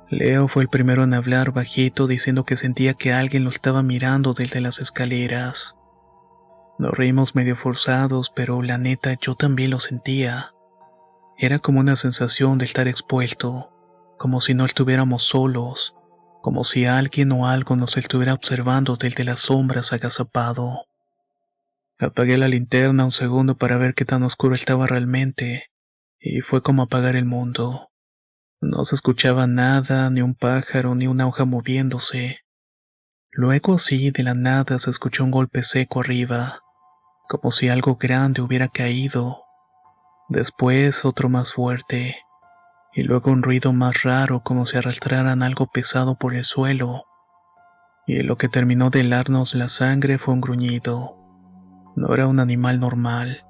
Leo fue el primero en hablar bajito diciendo que sentía que alguien lo estaba mirando desde las escaleras. Nos reímos medio forzados, pero la neta yo también lo sentía. Era como una sensación de estar expuesto, como si no estuviéramos solos, como si alguien o algo nos estuviera observando desde las sombras agazapado. Apagué la linterna un segundo para ver qué tan oscuro estaba realmente, y fue como apagar el mundo. No se escuchaba nada, ni un pájaro, ni una hoja moviéndose. Luego así, de la nada, se escuchó un golpe seco arriba, como si algo grande hubiera caído. Después otro más fuerte, y luego un ruido más raro como si arrastraran algo pesado por el suelo. Y lo que terminó de helarnos la sangre fue un gruñido. No era un animal normal.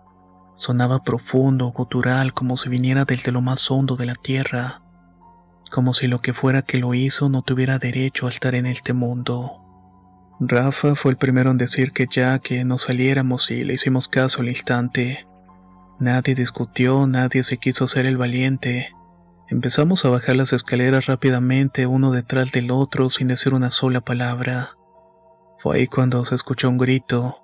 Sonaba profundo, gutural, como si viniera desde lo más hondo de la tierra. Como si lo que fuera que lo hizo no tuviera derecho a estar en este mundo. Rafa fue el primero en decir que nos saliéramos y le hicimos caso al instante. Nadie discutió, nadie se quiso hacer el valiente. Empezamos a bajar las escaleras rápidamente, uno detrás del otro, sin decir una sola palabra. Fue ahí cuando se escuchó un grito,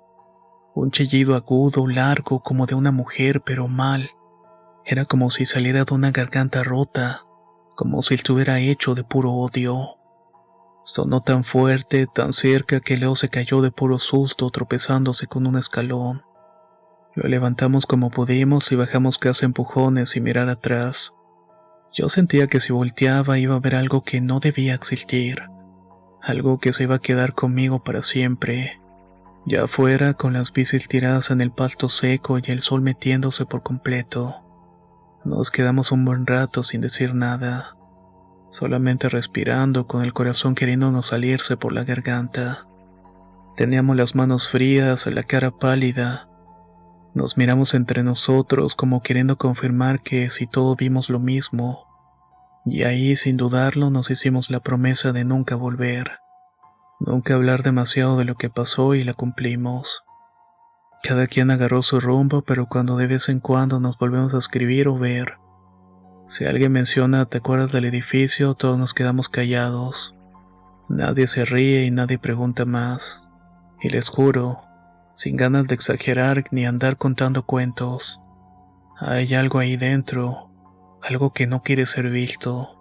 un chillido agudo, largo, como de una mujer, pero mal. Era como si saliera de una garganta rota, como si estuviera hecho de puro odio. Sonó tan fuerte, tan cerca, que Leo se cayó de puro susto, tropezándose con un escalón. Lo levantamos como pudimos y bajamos casi a empujones sin mirar atrás. Yo sentía que si volteaba iba a ver algo que no debía existir, algo que se iba a quedar conmigo para siempre. Ya afuera, con las bicis tiradas en el pasto seco y el sol metiéndose por completo, nos quedamos un buen rato sin decir nada, solamente respirando, con el corazón queriéndonos salirse por la garganta. Teníamos las manos frías, la cara pálida. Nos miramos entre nosotros como queriendo confirmar que si todos vimos lo mismo, y ahí sin dudarlo nos hicimos la promesa de nunca volver, nunca hablar demasiado de lo que pasó y la cumplimos. Cada quien agarró su rumbo, pero cuando de vez en cuando nos volvemos a escribir o ver, si alguien menciona "¿te acuerdas del edificio?", todos nos quedamos callados. Nadie se ríe y nadie pregunta más. Y les juro, sin ganas de exagerar ni andar contando cuentos, hay algo ahí dentro, algo que no quiere ser visto,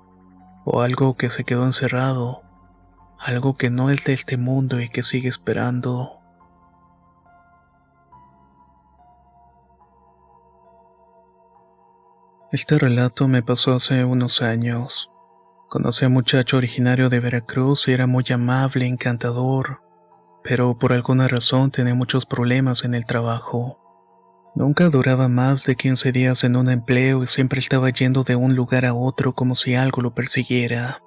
o algo que se quedó encerrado, algo que no es de este mundo y que sigue esperando. Este relato me pasó hace unos años. Conocí a un muchacho originario de Veracruz y era muy amable, encantador, pero por alguna razón tenía muchos problemas en el trabajo. Nunca duraba más de 15 días en un empleo y siempre estaba yendo de un lugar a otro como si algo lo persiguiera.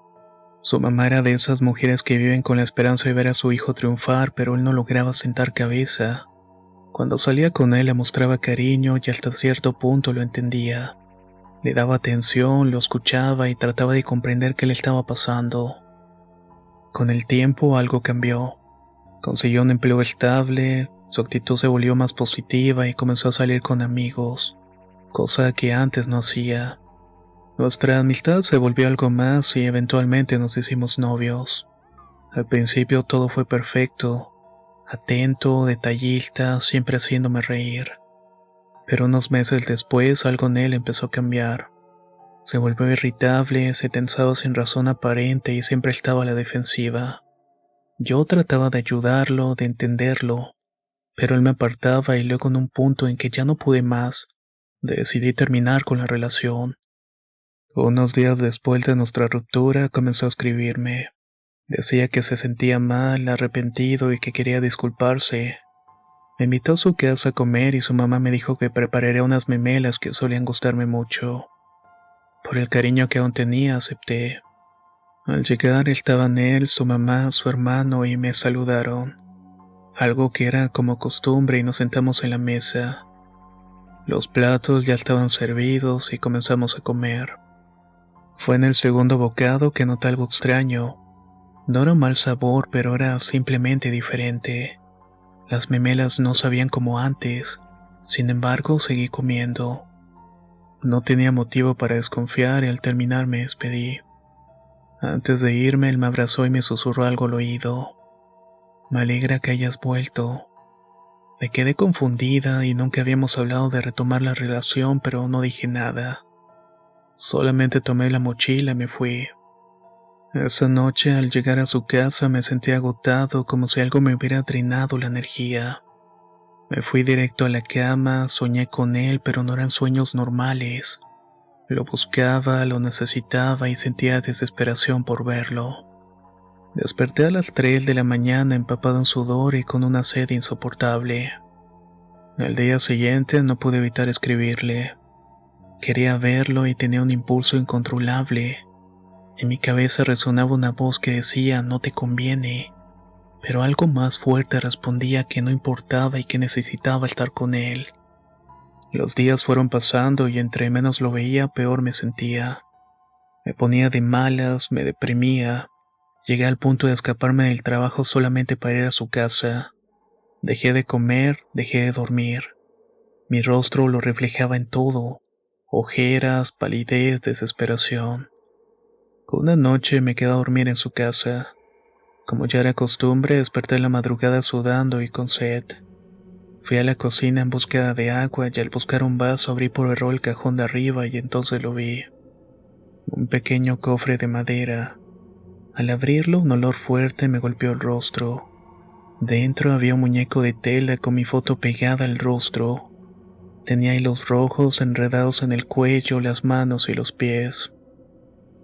Su mamá era de esas mujeres que viven con la esperanza de ver a su hijo triunfar, pero él no lograba sentar cabeza. Cuando salía con él le mostraba cariño y hasta cierto punto lo entendía. Le daba atención, lo escuchaba y trataba de comprender qué le estaba pasando. Con el tiempo algo cambió. Consiguió un empleo estable, su actitud se volvió más positiva y comenzó a salir con amigos, cosa que antes no hacía. Nuestra amistad se volvió algo más y eventualmente nos hicimos novios. Al principio todo fue perfecto, atento, detallista, siempre haciéndome reír. Pero unos meses después algo en él empezó a cambiar. Se volvió irritable, se tensaba sin razón aparente y siempre estaba a la defensiva. Yo trataba de ayudarlo, de entenderlo, pero él me apartaba y luego en un punto en que ya no pude más, decidí terminar con la relación. Unos días después de nuestra ruptura comenzó a escribirme. Decía que se sentía mal, arrepentido y que quería disculparse. Me invitó a su casa a comer y su mamá me dijo que prepararía unas memelas que solían gustarme mucho. Por el cariño que aún tenía, acepté. Al llegar estaban él, su mamá, su hermano y me saludaron. Algo que era como costumbre y nos sentamos en la mesa. Los platos ya estaban servidos y comenzamos a comer. Fue en el segundo bocado que noté algo extraño. No era un mal sabor, pero era simplemente diferente. Las memelas no sabían como antes. Sin embargo, seguí comiendo. No tenía motivo para desconfiar y al terminar me despedí. Antes de irme, él me abrazó y me susurró algo al oído. Me alegra que hayas vuelto. Me quedé confundida y nunca habíamos hablado de retomar la relación, pero no dije nada. Solamente tomé la mochila y me fui. Esa noche, al llegar a su casa, me sentí agotado, como si algo me hubiera drenado la energía. Me fui directo a la cama, soñé con él, pero no eran sueños normales. Lo buscaba, lo necesitaba y sentía desesperación por verlo. Desperté a las 3 de la mañana empapado en sudor y con una sed insoportable. Al día siguiente no pude evitar escribirle. Quería verlo y tenía un impulso incontrolable. En mi cabeza resonaba una voz que decía no te conviene, pero algo más fuerte respondía que no importaba y que necesitaba estar con él. Los días fueron pasando y entre menos lo veía, peor me sentía. Me ponía de malas, me deprimía. Llegué al punto de escaparme del trabajo solamente para ir a su casa. Dejé de comer, dejé de dormir. Mi rostro lo reflejaba en todo: ojeras, palidez, desesperación. Una noche me quedé a dormir en su casa. Como ya era costumbre, desperté en la madrugada sudando y con sed. Fui a la cocina en búsqueda de agua y al buscar un vaso abrí por error el cajón de arriba y entonces lo vi. Un pequeño cofre de madera. Al abrirlo, un olor fuerte me golpeó el rostro. Dentro había un muñeco de tela con mi foto pegada al rostro. Tenía hilos rojos enredados en el cuello, las manos y los pies.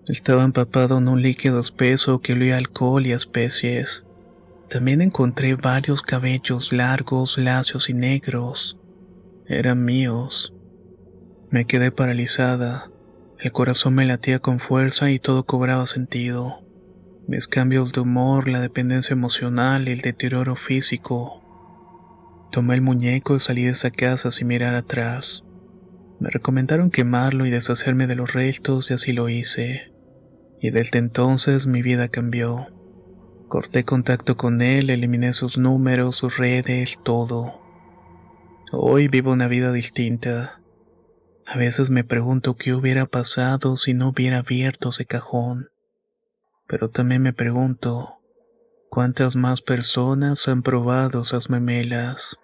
Estaba empapado en un líquido espeso que olía a alcohol y a especies. También encontré varios cabellos largos, lacios y negros. Eran míos. Me quedé paralizada. El corazón me latía con fuerza y todo cobraba sentido. Mis cambios de humor, la dependencia emocional y el deterioro físico. Tomé el muñeco y salí de esa casa sin mirar atrás. Me recomendaron quemarlo y deshacerme de los restos y así lo hice. Y desde entonces mi vida cambió. Corté contacto con él, eliminé sus números, sus redes, todo. Hoy vivo una vida distinta. A veces me pregunto qué hubiera pasado si no hubiera abierto ese cajón. Pero también me pregunto, ¿cuántas más personas han probado esas memelas?